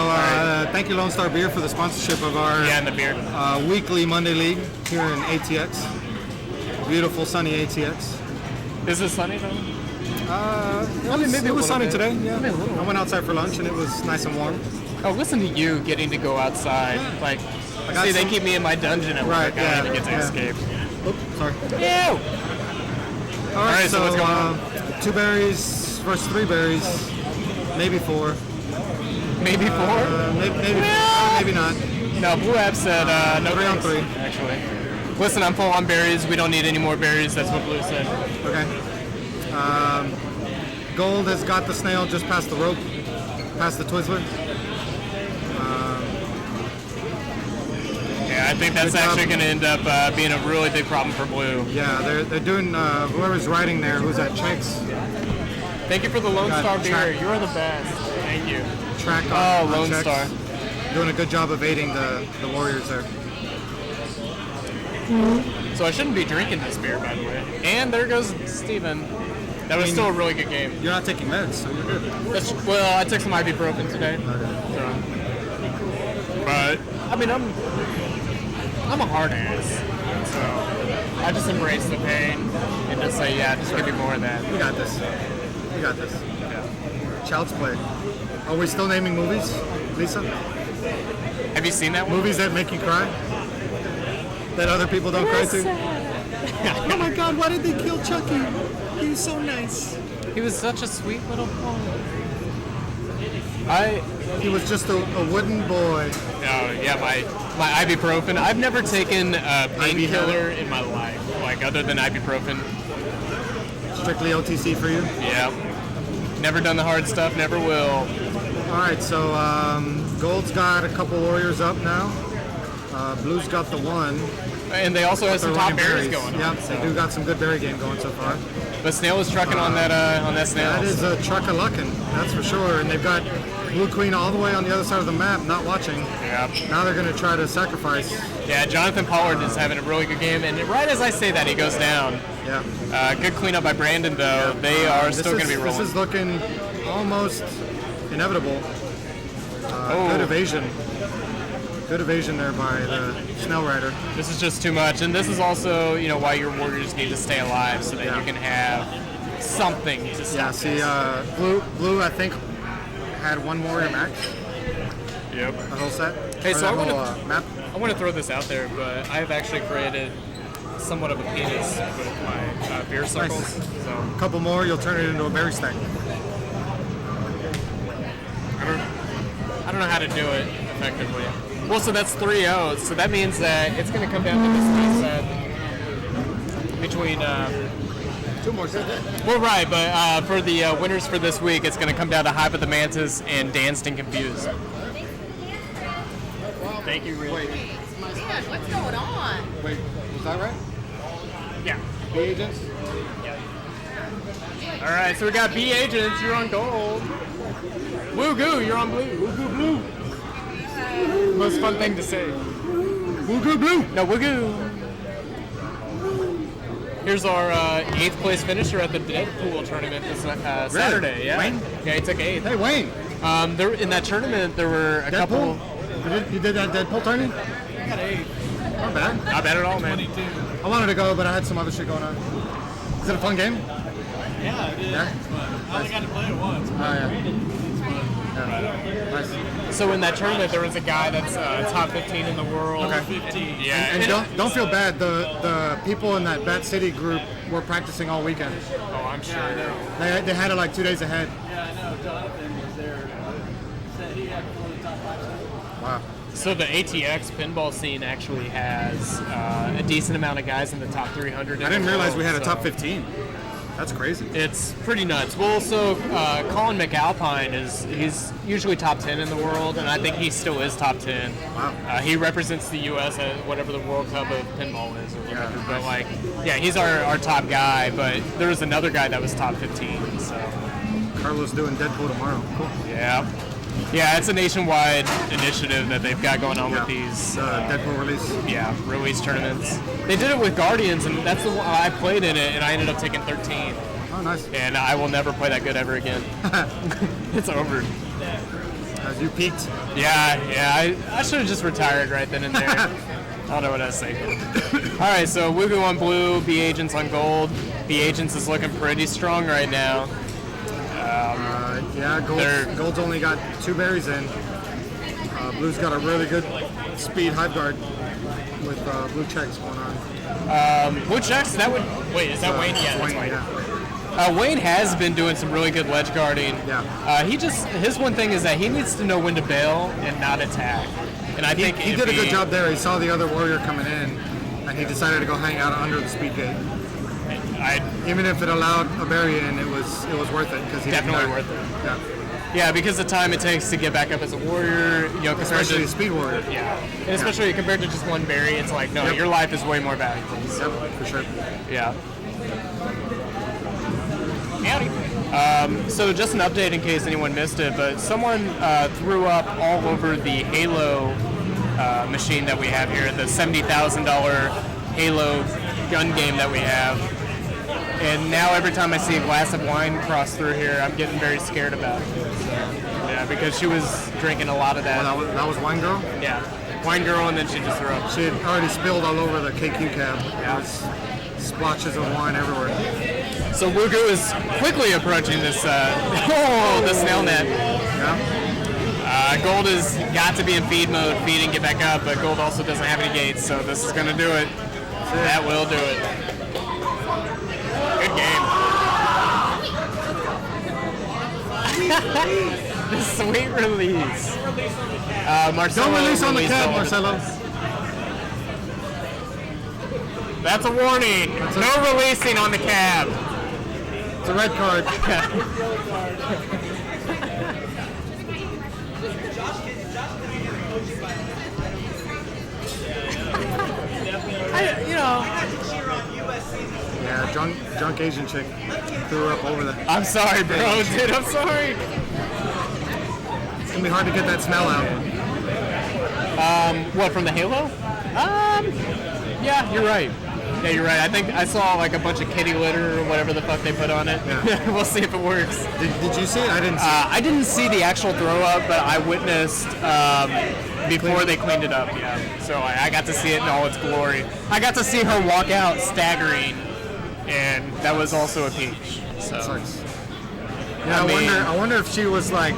thank you, Lone Star Beer, for the sponsorship of our and the beer. Weekly Monday League here in ATX. Beautiful, sunny ATX. Is it sunny though? It was sunny today. Yeah, I went outside for lunch and it was nice and warm. Oh, listen to you getting to go outside. Like, see, they keep me in my dungeon at work. I don't even get to escape. Oops, sorry. Ew! All right, so what's going on? 2 berries versus 3 berries, maybe 4. Maybe 4? Maybe not. No, Blue App said no 3 on 3. Actually. Listen, I'm full on berries. We don't need any more berries. That's what Blue said. Okay. Gold has got the snail just past the rope, past the Twizzler. Yeah, I think that's actually going to end up being a really big problem for Blue. Yeah, they're doing, whoever's riding there, who's at Checks. Thank you for the Lone Star beer. You're the best. Thank you. Track on Lone Checks. Star. doing a good job of aiding the warriors there. So I shouldn't be drinking this beer, by the way. And there goes Steven. That was still a really good game. You're not taking meds, so you're good. Well, I took some ibuprofen today. So. But I mean, I'm a hard ass, so I just embrace the pain and just say, yeah, just give me more of that. We got this. We got this. Yeah. Child's Play. Are we still naming movies, Lisa? Have you seen that one? Movies that make you cry? That other people don't cry to? Oh my God, why did they kill Chucky? He was so nice. He was such a sweet little boy. He was just a wooden boy. Oh yeah, my ibuprofen. I've never taken a painkiller in my life, like other than ibuprofen. Strictly OTC for you? Yeah. Never done the hard stuff, never will. All right, so Gold's got a couple warriors up now. Blue's got the one. And they also have some top berries going on. Yep, they do got some good berry game going so far. But Snail is trucking on that Snail. That is a truck-a-luckin', that's for sure. And they've got Blue Queen all the way on the other side of the map, not watching. Yep. Now they're going to try to sacrifice. Yeah, Jonathan Pollard is having a really good game, and right as I say that, he goes down. Yeah. Good cleanup by Brandon, though. Yeah. They are still going to be rolling. This is looking almost inevitable. Good evasion. Good evasion there by the Snail Rider. This is just too much, and this is also, why your warriors need to stay alive so that you can have something to stop. Yeah, see, Blue, I think, had one warrior max. Yep. The whole set. Hey, so I want to throw this out there, but I've actually created somewhat of a penis with my beer circles. Nice. So a couple more, you'll turn it into a berry stack. I don't know how to do it effectively. Well, so that's 3-0. So that means that it's going to come down to this set between. Two more sets. Well, right, but for the winners for this week, it's going to come down to Hype of the Mantis and Danced and Confused. Thank you, really. Man, what's going on? Wait, was that right? Yeah. B agents? All right, so we got B agents. You're on gold. Woo goo, you're on blue. Woo goo blue. Most fun thing to say. Woo goo blue. No, woo goo. Here's our 8th place finisher at the Deadpool tournament this Saturday. Really? Yeah. Wayne? Yeah, he took 8th. Hey, Wayne. There in that tournament there were a couple. You did that Deadpool tournament? I got 8. Not bad. Not bad at all, man. 22. I wanted to go, but I had some other shit going on. Is it a fun game? Yeah, it is. Yeah? I only got to play it once. Oh, yeah. Nice. So in that tournament, there was a guy that's top 15 in the world. Okay. 15. Yeah. And don't feel bad. The people in that Bat City group were practicing all weekend. Oh, I'm sure. They had it like 2 days ahead. Yeah, I know. Jonathan was there. Said he had one of the top 5 sets. Wow. So the ATX pinball scene actually has a decent amount of guys in the top 300. I didn't realize we had a so top 15. That's crazy. It's pretty nuts. Well, so Colin McAlpine he's usually top 10 in the world, and I think he still is top 10. Wow. He represents the U.S. at whatever the World Cup of pinball is or whatever. Yeah. But he's our top guy. But there was another guy that was top 15. So Carlos doing Deadpool tomorrow. Cool. yeah. Yeah, it's a nationwide initiative that they've got going on with these Deadpool release. Yeah, release tournaments. They did it with Guardians, and that's the one I played in it, and I ended up taking 13. Oh, nice. And I will never play that good ever again. It's over. As you peaked. Yeah. I should have just retired right then and there. I don't know what I was thinking. All right, so Woogu on blue, B Agents on gold. B Agents is looking pretty strong right now. Gold's only got 2 berries in. Blue's got a really good speed hive guard with blue checks going on. Blue checks? Is that Wayne? Yeah, that's Wayne. Yeah. Wayne has been doing some really good ledge guarding. Yeah. His one thing is that he needs to know when to bail and not attack. And I think he did a good job there. He saw the other warrior coming in, and he decided to go hang out under the speed gate. Even if it allowed a berry in, it was worth it because he definitely worth it. Yeah. Yeah, because the time it takes to get back up as a warrior, especially a speed warrior. Yeah, and especially compared to just one berry, it's like your life is way more valuable. So. Yep, for sure. Yeah. So just an update in case anyone missed it, but someone threw up all over the Halo machine that we have here, the $70,000 Halo gun game that we have. And now every time I see a glass of wine cross through here, I'm getting very scared about it. So, yeah, because she was drinking a lot of that. Well, that was Wine Girl? Yeah. Wine Girl, and then she just threw up. She had already spilled all over the KQ cab. There was splotches of wine everywhere. So Wugu is quickly approaching this, the snail net. Yeah. Gold has got to be in feed mode, feed and get back up, but Gold also doesn't have any gates, so this is going to do it. That will do it. Good game. The sweet release. Marcelo Don't release on the released cab, all of it. Marcelo. That's a warning. No releasing on the cab. It's a red card. Yeah, drunk Asian chick threw up over the... I'm sorry, bro, dude. I'm sorry. It's gonna be hard to get that smell out. What, from the Halo? Yeah, you're right. Yeah, you're right. I think I saw like a bunch of kitty litter or whatever the fuck they put on it. Yeah. We'll see if it works. Did you see it? I didn't see it. I didn't see the actual throw up, but I witnessed before they cleaned it up. Yeah. So I got to see it in all its glory. I got to see her walk out staggering, and that was also a peach. So. Sucks. Yeah, I wonder if she was like,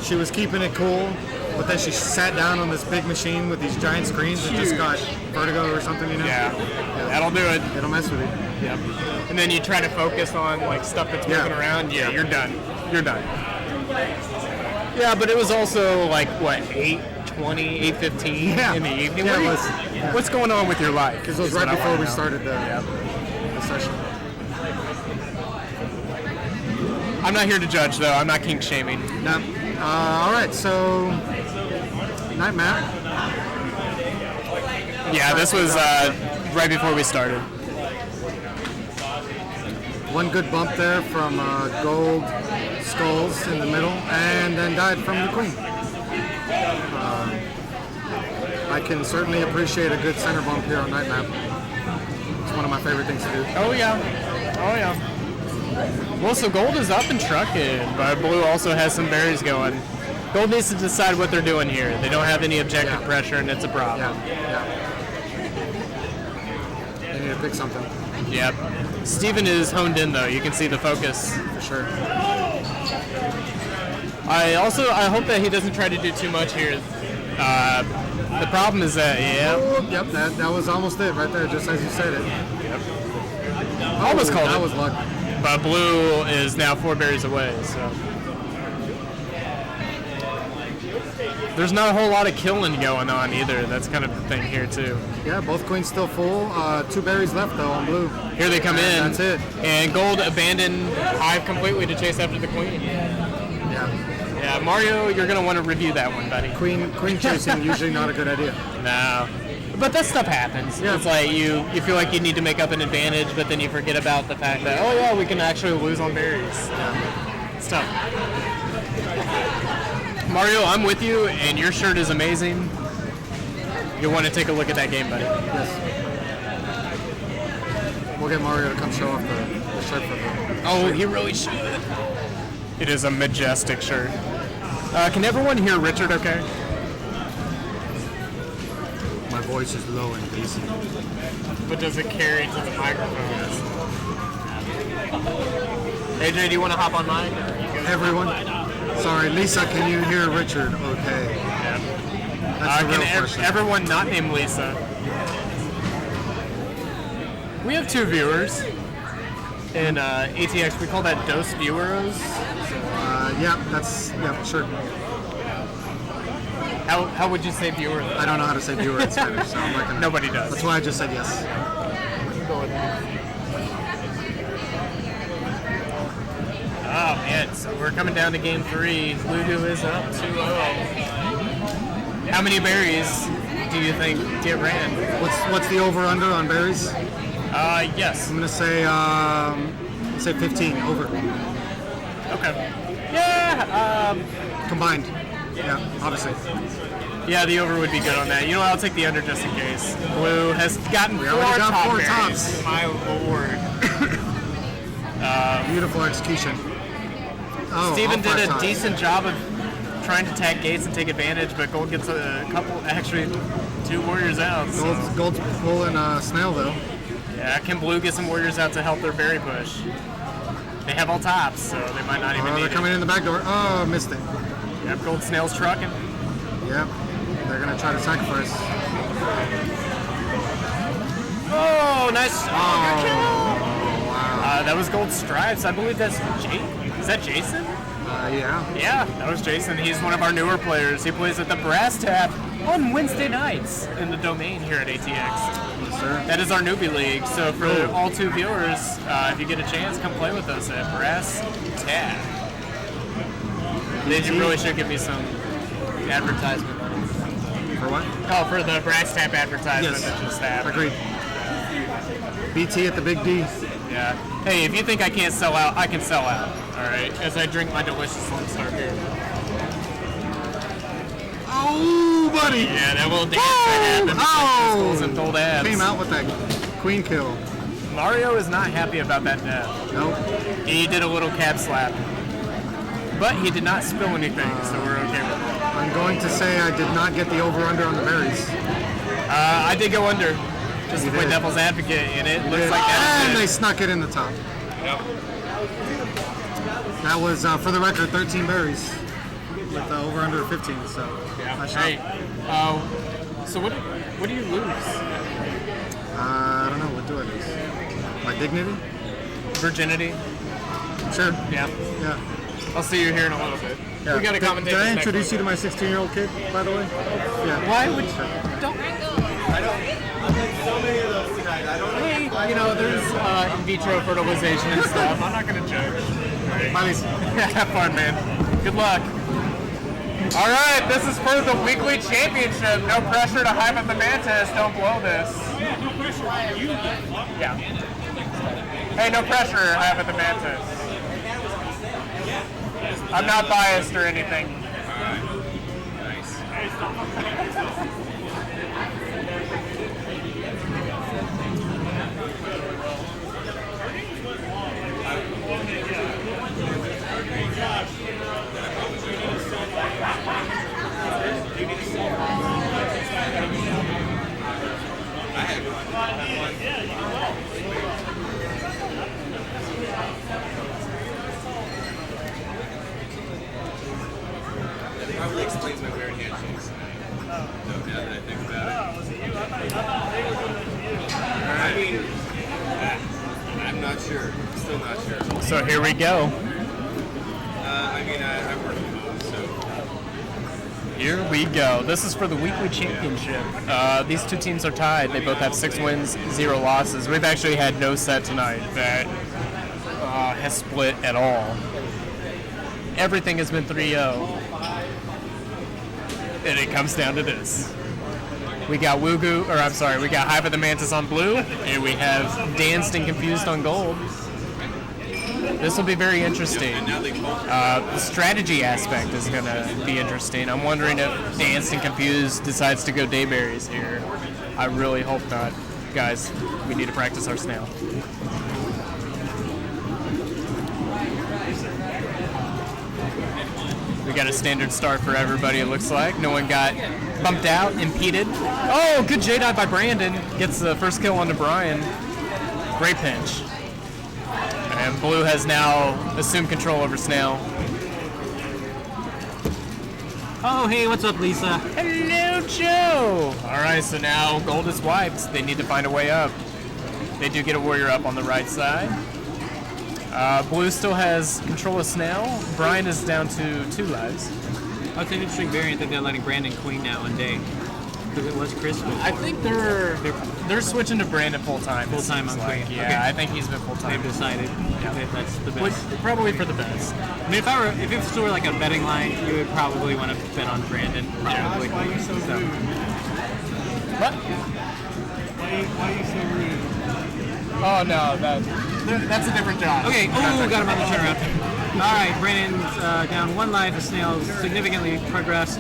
she was keeping it cool, but then she sat down on this big machine with these giant screens and just got vertigo or something, you know? Yeah. That'll do it. It'll mess with you. Yep. And then you try to focus on like stuff that's moving around. Yeah, you're done. You're done. Yeah, but it was also like what, 8:20, 8:15 in the evening. Yeah, it was. What's going on with your life? Because it was right before we started the session. I'm not here to judge though. I'm not kink shaming. No. All right, so night map. Yeah, this was right before we started. One good bump there from Gold Skulls in the middle, and then died from the Queen. I can certainly appreciate a good center bump here on night map. It's one of my favorite things to do. Oh yeah. Oh yeah. Well, so Gold is up and trucking, but Blue also has some berries going. Gold needs to decide what they're doing here. They don't have any objective pressure, and it's a problem. Yeah. They need to pick something. Yep. Steven is honed in, though. You can see the focus. For sure. I hope that he doesn't try to do too much here. The problem is that, Yep, that was almost it right there, just as you said it. Yep. Almost called it. That was luck. But Blue is now 4 berries away, so. There's not a whole lot of killing going on either. That's kind of the thing here, too. Yeah, both queens still full. 2 berries left, though, on Blue. Here they come in. That's it. And Gold abandoned Hive completely to chase after the Queen. Yeah, Mario, you're going to want to review that one, buddy. Queen chasing, usually not a good idea. No. But that stuff happens. Yeah. It's like you feel like you need to make up an advantage, but then you forget about the fact that, oh yeah, we can actually lose on berries. Yeah. It's tough. Mario, I'm with you, and your shirt is amazing. You'll want to take a look at that game, buddy. Yes. We'll get Mario to come show off the shirt for the... Oh, he really should. It is a majestic shirt. Can everyone hear Richard okay? My voice is low and decent. But does it carry to the microphones? AJ, do you want to hop on mine? Everyone? Sorry, Lisa, can you hear Richard okay? Yeah. That's the real question. Everyone not named Lisa? We have 2 viewers in ATX. We call that Dos Viewers. Sure. How would you say viewer? I don't know how to say viewer in Spanish, so I'm not gonna. Nobody does. That's why I just said yes. Oh man, so we're coming down to game 3. Lugu is up 2-0. How many berries do you think get ran? What's the over/under on berries? Yes. I'm gonna say Say 15 over. Okay. Yeah. Combined. Yeah, obviously. Yeah, the over would be good on that. You know what? I'll take the under just in case. Blue has gotten We already got top four berries. tops. My lord. Beautiful execution. Oh, Steven all did five a tops. decent job of trying to tag gates and take advantage, but Gold gets a couple, actually 2 warriors out. So. Gold's pulling Snail though. Yeah, can Blue get some warriors out to help their berry push? They have all tops, so they might not even Oh, need they're coming in the back door. Oh, missed it. Yep, Gold Snail's trucking. Yep. They're gonna try to sacrifice. Oh, nice. Wow. That was Gold Stripes. I believe that's Is that Jason? Yeah. Yeah, that was Jason. He's one of our newer players. He plays at the Brass Tap on Wednesday nights in the domain here at ATX. Yes, sir. That is our newbie league. So for all 2 viewers, if you get a chance, come play with us at Brass Tap. They really should give me some advertisement. For what? Oh, for the Brass Tap advertisement Yes. that just happened. Agreed. BT at the Big D. Yeah. Hey, if you think I can't sell out, I can sell out. All right. As I drink my delicious Lone Star beer. Oh, buddy! Yeah, that little dance that happened. Oh! And gold abs. Came out with that queen kill. Mario is not happy about that death. Nope. He did a little cab slap. But he did not spill anything, so we're okay with it. I'm going to say I did not get the over-under on the berries. I did go under. Just to play devil's advocate, and it looks like that. And they snuck it in the top. Yep. That was, for the record, 13 berries with over-under 15. So, nice shot. Hey, so what do you lose? I don't know. What do I lose? My dignity? Virginity? Sure. Yeah. Yeah. I'll see you here in a little bit. Yeah. We got a commentator. Did I introduce you to my 16-year-old kid, by the way? Yeah. Why would you? Don't. Hey, you know, there's in vitro fertilization and stuff. I'm not going to judge. Right. Have fun, man. Good luck. All right, this is for the weekly championship. No pressure to hype up the Mantis. Don't blow this. Yeah, no pressure. Yeah. Hey, no pressure, hype up the Mantis. I'm not biased or anything. Nice. That probably explains my weird handshakes. Now that I think about it. I mean, I'm not sure. Still not sure. So here we go. I mean, I work from home, so. Here we go. This is for the weekly championship. These 2 teams are tied. They both have 6 wins, 0 losses. We've actually had no set tonight that has split at all. Everything has been 3-0. And it comes down to this. We got we got Hive of the Mantis on blue, and we have Danced and Confused on gold. This will be very interesting. The strategy aspect is going to be interesting. I'm wondering if Danced and Confused decides to go Dayberries here. I really hope not. Guys, we need to practice our snail. We got a standard start for everybody, it looks like. No one got bumped out, impeded. Oh, good J-dive by Brandon. Gets the first kill onto Brian. Great pinch. And Blue has now assumed control over Snail. Oh, hey, what's up, Lisa? Hello, Joe! Alright, so now gold is wiped. They need to find a way up. They do get a warrior up on the right side. Blue still has control of Snail. Brian is down to 2 lives. That's an interesting variant that they're letting Brandon queen now one day. Because it was Chris before. I think they're switching to Brandon full-time. Full-time on like. queen. Yeah, Okay. I think he's been full-time. They've decided that that's the best. Probably for the best. I mean, if it was sort of like a betting line, you would probably want to bet on Brandon. Probably. Yeah. So. What? Why are you so rude? Oh no, that That's a different job. Okay, got him on the turnaround. All right, Brandon's down 1 life. The snails significantly progressed.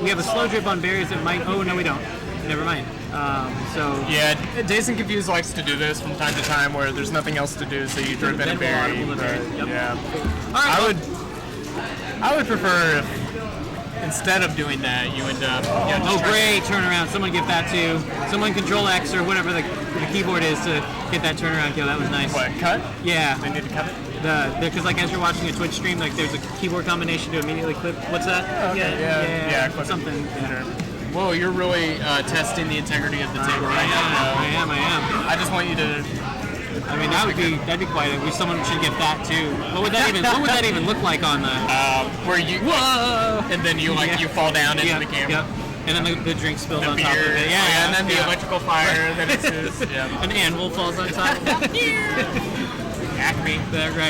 We have a slow drip on berries that might. Oh no, we don't. Never mind. Yeah, Dazed and Confused likes to do this from time to time, where there's nothing else to do, so you drip in a berry. Yep. Yeah. All right, I would prefer if instead of doing that, you end up. Great turnaround. Someone get that too. Someone Control X or whatever the keyboard is to get that turnaround kill. That was nice. What, cut? Yeah. They need to cut it? Because like as you're watching a Twitch stream, like there's a keyboard combination to immediately clip. What's that? Yeah, clip it. Something. Sure. Whoa, you're really testing the integrity of the table right now. I am. I just want you to. I mean, that'd be quite. Someone should get that too. What would that even look like on the? Where you. Whoa! And then you you fall down into the camera. Yep. And then the drink spills on top of it. Yeah, and then the electrical fire. Then it's an anvil falls on top. Acme.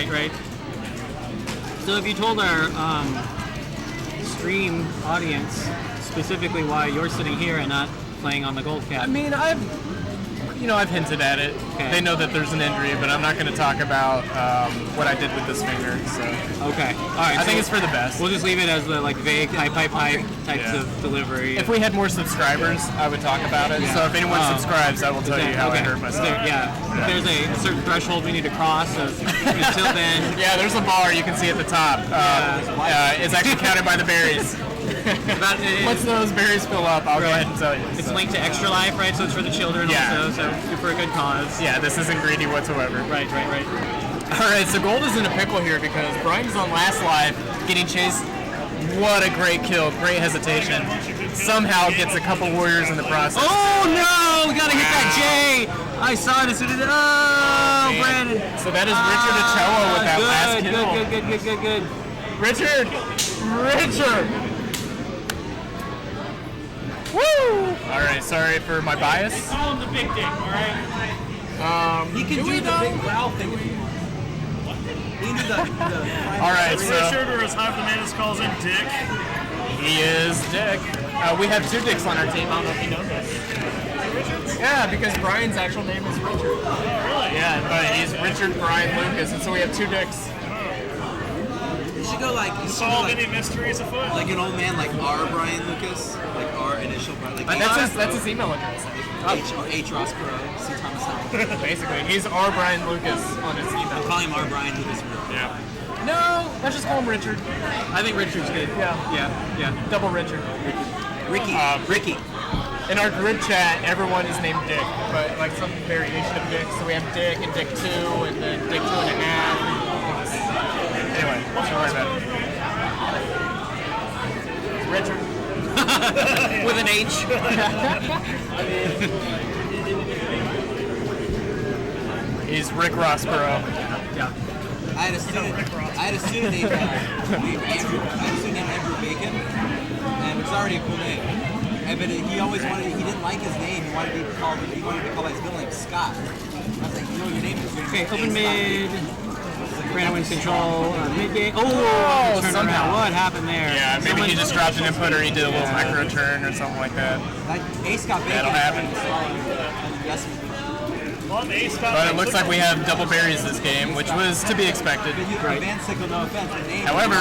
Right. So if you told our stream audience specifically why you're sitting here and not playing on the gold cap. I mean, I've hinted at it. Okay. They know that there's an injury, but I'm not going to talk about what I did with this finger. So. Okay. All right. I think it's for the best. We'll just leave it as the vague hype types of delivery. If we had more subscribers, I would talk about it. Yeah. So if anyone subscribes, I will tell you how I hurt myself. If there's a certain threshold we need to cross, until then. Yeah, there's a bar you can see at the top. It's actually counted by the berries. Once those berries fill up, I'll go ahead and tell you. It's linked to Extra Life, right? So it's for the children also, so for a good cause. Yeah, this isn't greedy whatsoever. Right. Alright, so Gold is in a pickle here because Brian's on last life, getting chased. What a great kill, great hesitation. Somehow gets a couple warriors in the process. Oh no! We gotta hit that J! I saw it as soon as Brandon. So that is Richard Ochoa with that last kill. Good. Richard! Woo! Alright, sorry for my bias. Call him the big dick, alright? He can do the big Ralph thing if he wants. He can do the Alright, so Richard, or as Hive the Manus calls him, Dick. he is Dick. We have 2 Dicks on our team. I don't know if you know this. Yeah, because Brian's actual name is Richard. Oh, really? Yeah, but he's Richard Brian Lucas, and so we have 2 Dicks. You should go like Solve any mysteries afoot? like an old man, like R. Brian Lucas, like R initial Brian. Like That's his email address. H. Ross Perot, C. Thomas Howell. Basically, he's R. Brian Lucas on his email. Call him R. Brian Lucas. Yeah. No, let's just call him Richard. I think Richard's good. Yeah. Double Richard. Ricky. Ricky. In our group chat, everyone is named Dick, but like some variation of Dick. So we have Dick and Dick 2, and then Dick 2.5. Anyway, don't worry about it. Richard. With an H. He's Rick Rossborough. Yeah. I had a student named Andrew Bacon, and it was already a cool name. But he always wanted, he didn't like his name, he wanted to be called by his middle name, Scott. I was like, you know what your name is? Okay, open mid. Brandon wins control. Mid game. Oh, turn somehow. around. What happened there? Yeah, maybe he just dropped an input or he did a little micro turn or something like that. Like Ace got Bacon. That'll happen. But it looks like we have double berries this game, which was to be expected. Right. However,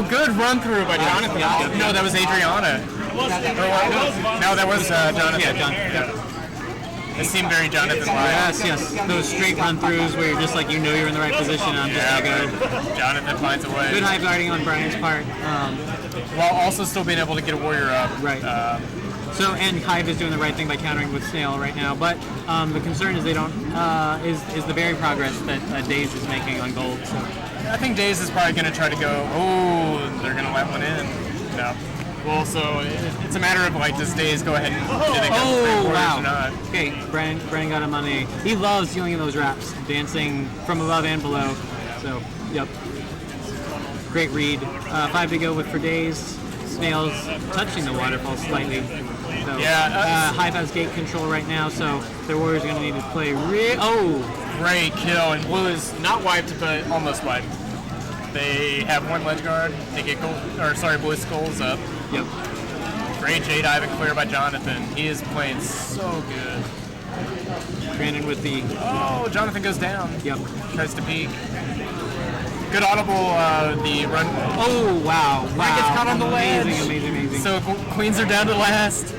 good run through by Jonathan. No, that was Adriana. No, that was Jonathan. Yeah, John. It seemed very Jonathan-like. Yes. Those straight run-throughs where you're just like, you know you're in the right position. I'm just gonna go. Jonathan finds a way. Good high guarding on Brian's part. While also still being able to get a warrior up. Right. And Hive is doing the right thing by countering with Snail right now. But the concern is they don't is the very progress that Daze is making on gold. So I think Daze is probably going to try to go. Oh, they're going to let one in. No. Well, so it's a matter of like, does Daze go ahead and do they go wow. or not? Okay, Brandon got him on the. He loves dealing in those wraps, dancing from above and below. So, yep. Great read. 5 to go for Daze. Snails touching the waterfall slightly. So, Hive has gate control right now, so their warriors are going to need to play great kill, and Blue is not wiped, but almost wiped. They have one ledge guard. They get Blue skulls up. Yep. Great J dive and clear by Jonathan. He is playing so good. Brandon with the. Oh, Jonathan goes down. Yep. Tries to peek. Good audible, the run. Oh, wow. Brian gets caught on the ledge. Amazing. So Queens are down to last.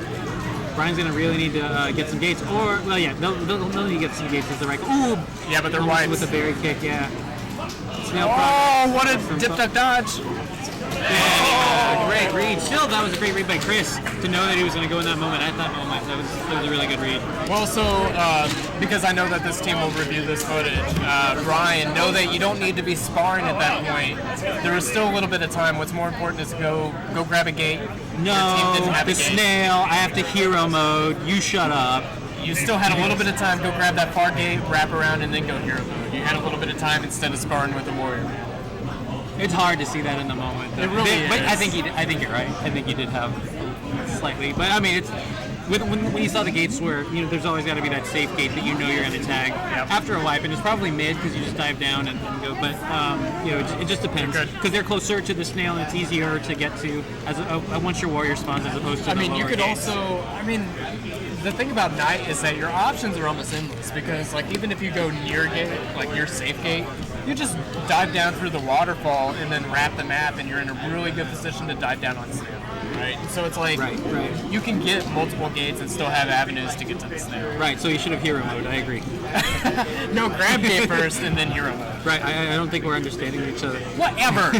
Brian's going to really need to get some gates. Or, well, yeah, they'll need to get some gates as the right. Ooh! Yeah, but they're almost wide. with a berry kick, yeah. Snail what a dip duck dodge. Great read. Still, that was a great read by Chris to know that he was going to go in that moment. At that moment, that was a really good read. Well, so because I know that this team will review this footage, Brian, know that you don't need to be sparring at that point. There is still a little bit of time. What's more important is go grab a gate. No, Your team didn't have the a gate. snail. I have to hero mode. You shut up. You still had a little bit of time. Go grab that far gate, wrap around, and then go hero mode. You had a little bit of time instead of sparring with the warrior. It's hard to see that in the moment. It really is. But I think you're right. I think you did have slightly. But I mean, it's when you saw the gates where there's always got to be that safe gate that you know you're going to tag after a wipe, and it's probably mid because you just dive down and go. But it just depends because they're closer to the snail and it's easier to get to as once your warrior spawns as opposed to. I mean, the you lower could gates. also. I mean, the thing about Knight is that your options are almost endless because, like, even if you go near gate, like your safe gate, you just dive down through the waterfall and then wrap the map, and you're in a really good position to dive down on snail, right? So it's like you can get multiple gates and still have avenues to get to the snail. Right. So you should have hero mode. I agree. No, grab gate first and then hero mode. Right. I don't think we're understanding each other. Whatever.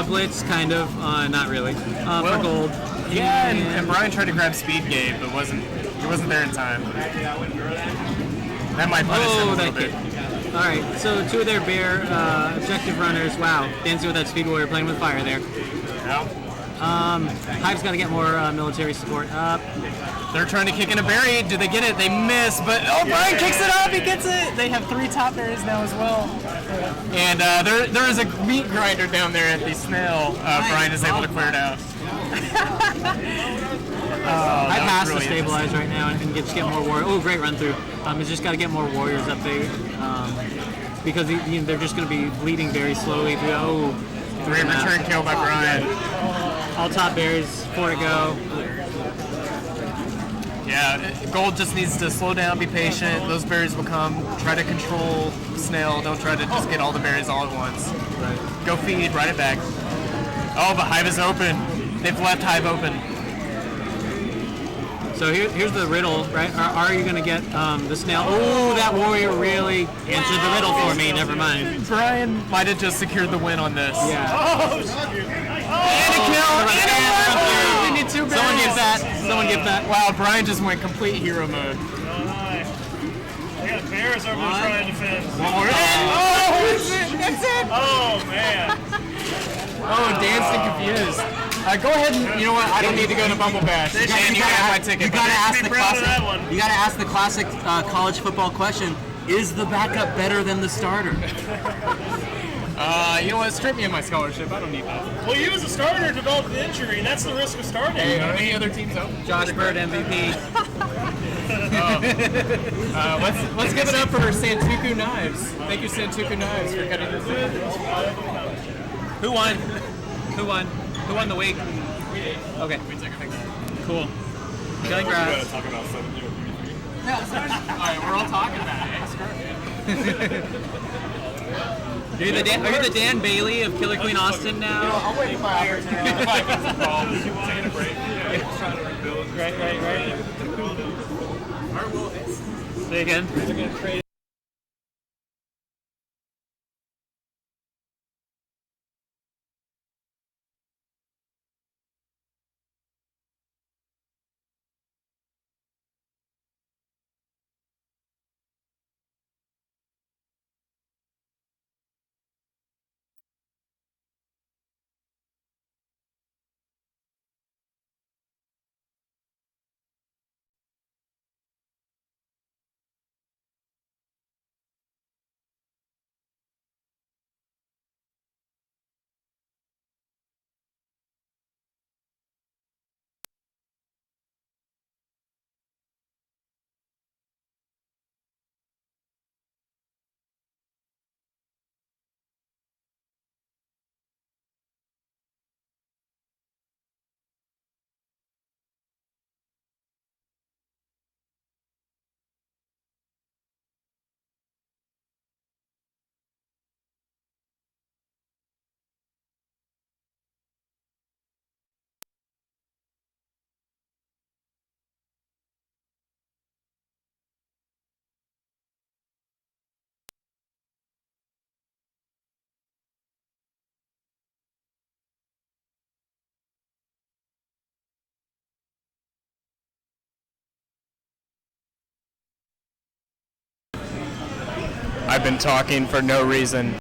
Blitz, kind of. Not really. For gold. Yeah, and Brian tried to grab speed gate, but he wasn't there in time. That might punish him a little bit. All right, so two of their bear objective runners. Wow, dancing with that speed warrior, playing with fire there. Yep. Hive's got to get more military support up. They're trying to kick in a berry. Do they get it? They miss, but Brian kicks it up. He gets it. They have 3 top berries now as well. And there is a meat grinder down there at the snail. Brian is able to clear it out. Hive has to stabilize right now and just get more warriors. Oh, great run through. It's just got to get more warriors up there because they're just going to be bleeding very slowly through. Oh, Great return kill by Brian. All top berries, 4 to go. Yeah, Gold just needs to slow down, be patient. Those berries will come. Try to control Snail. Don't try to just get all the berries all at once. Right. Go feed, ride it back. Oh, but Hive is open. They've left Hive open. So here's the riddle, right? Are you going to get the snail? Oh, that warrior really answered the riddle for me. Never mind. Brian might have just secured the win on this. Yeah. And a kill! And a 2 berries. Someone get that. Someone get that. Wow, Brian just went complete hero mode. They got bears over there trying to defend. One more. Oh, that's it! Oh, man. Oh, danced and confused. Go ahead and, you know what, I don't need to go to Bumble Bash. Dan, you gotta have my ticket. You gotta ask the proud of that classic. one. You gotta ask the classic college football question: is the backup better than the starter? You know what, strip me of my scholarship. I don't need that. Well, you as a starter developed an injury, and that's the risk of starting. Hey, are any other teams out? Josh Bird MVP. Let's give it up for Santuku Knives. Thank you, Santuku Knives, for cutting this in. Who won? Who won? Who won the week? Okay. Cool. Congrats. Talk about something. Alright, we're all talking about it. Are you the Dan Bailey of Killer Queen Austin now? I'll wait for my opportunity. If I get some calls. Taking a break. Right. Say again. I've been talking for no reason.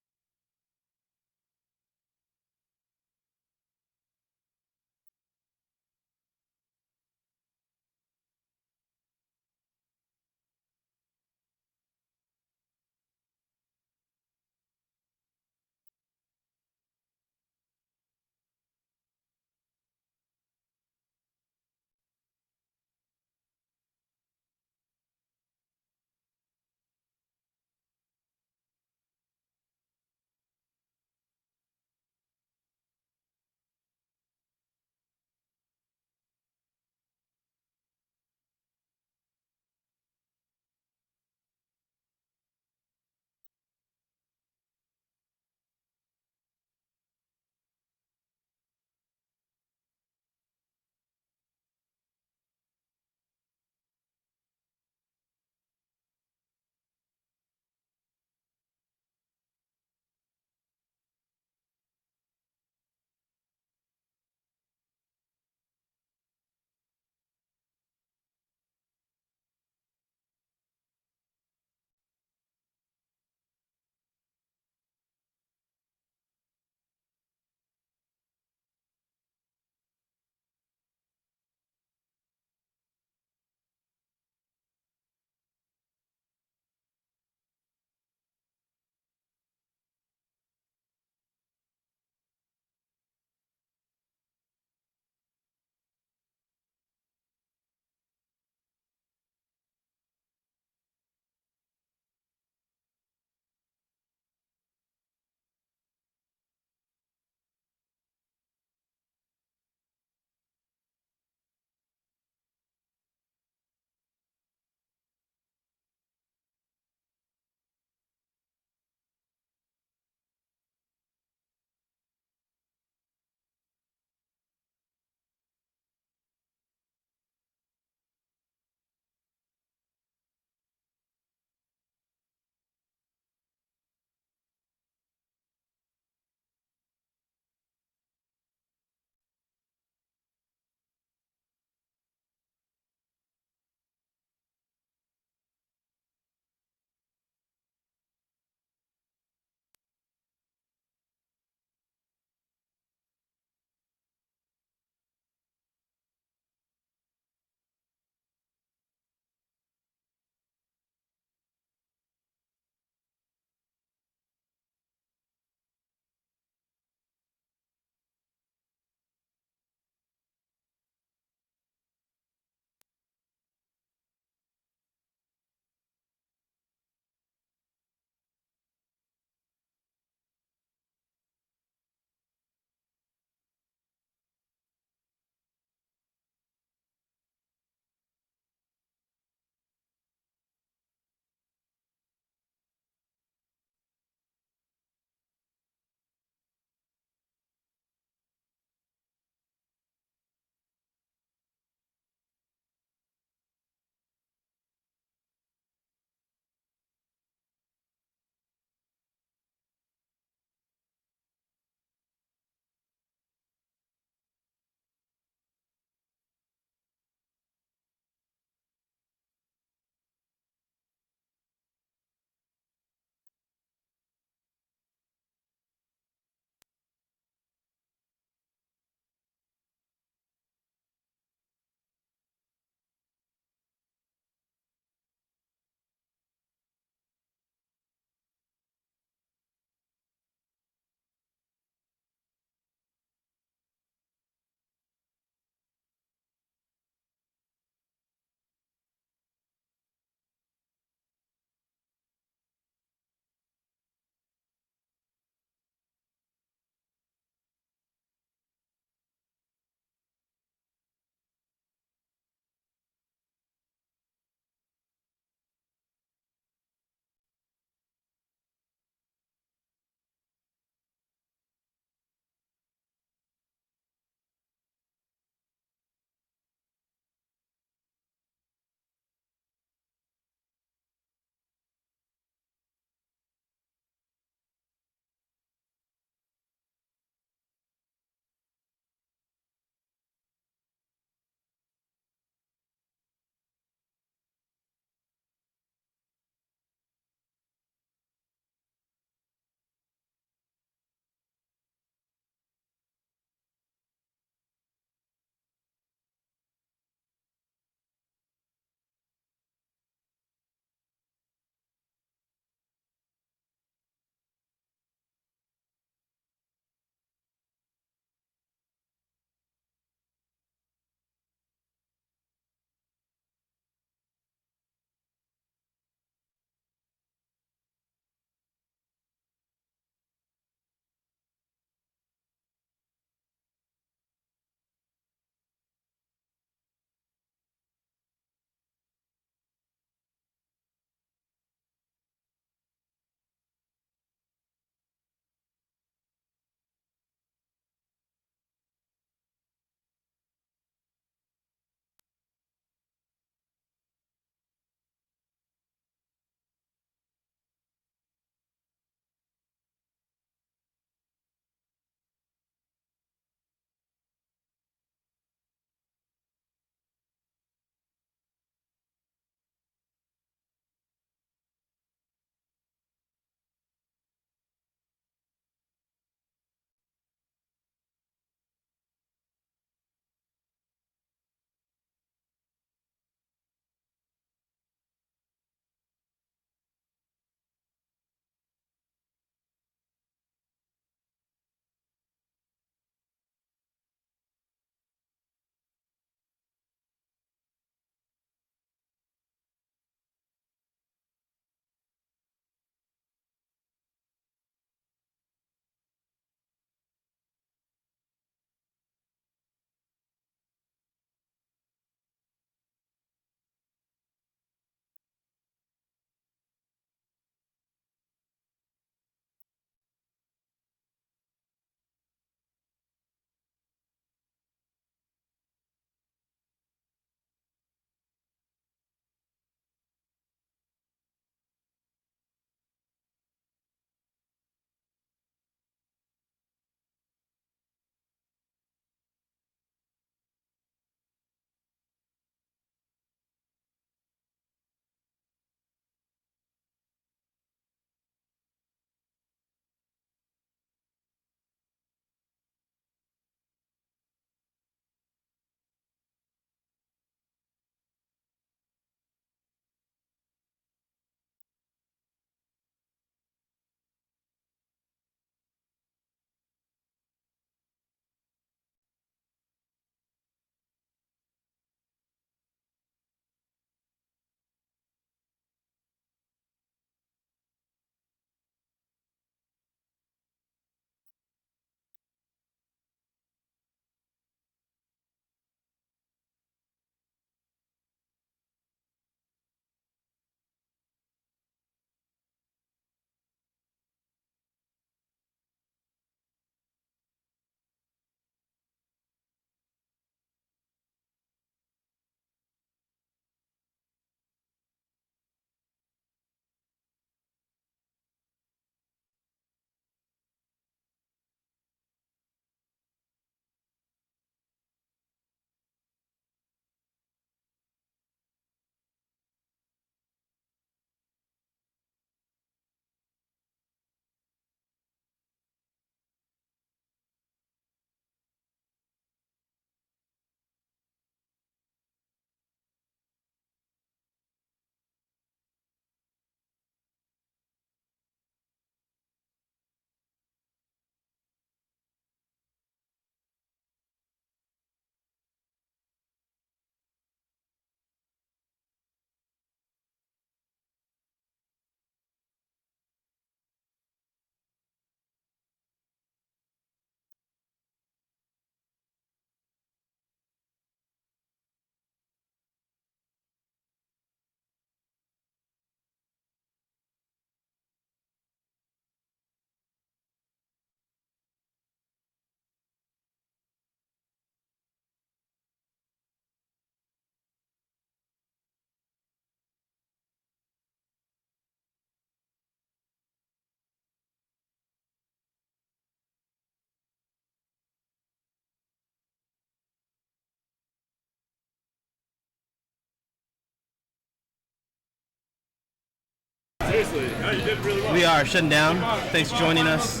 Seriously, no, you did really well. We are shutting down. Thanks for joining us.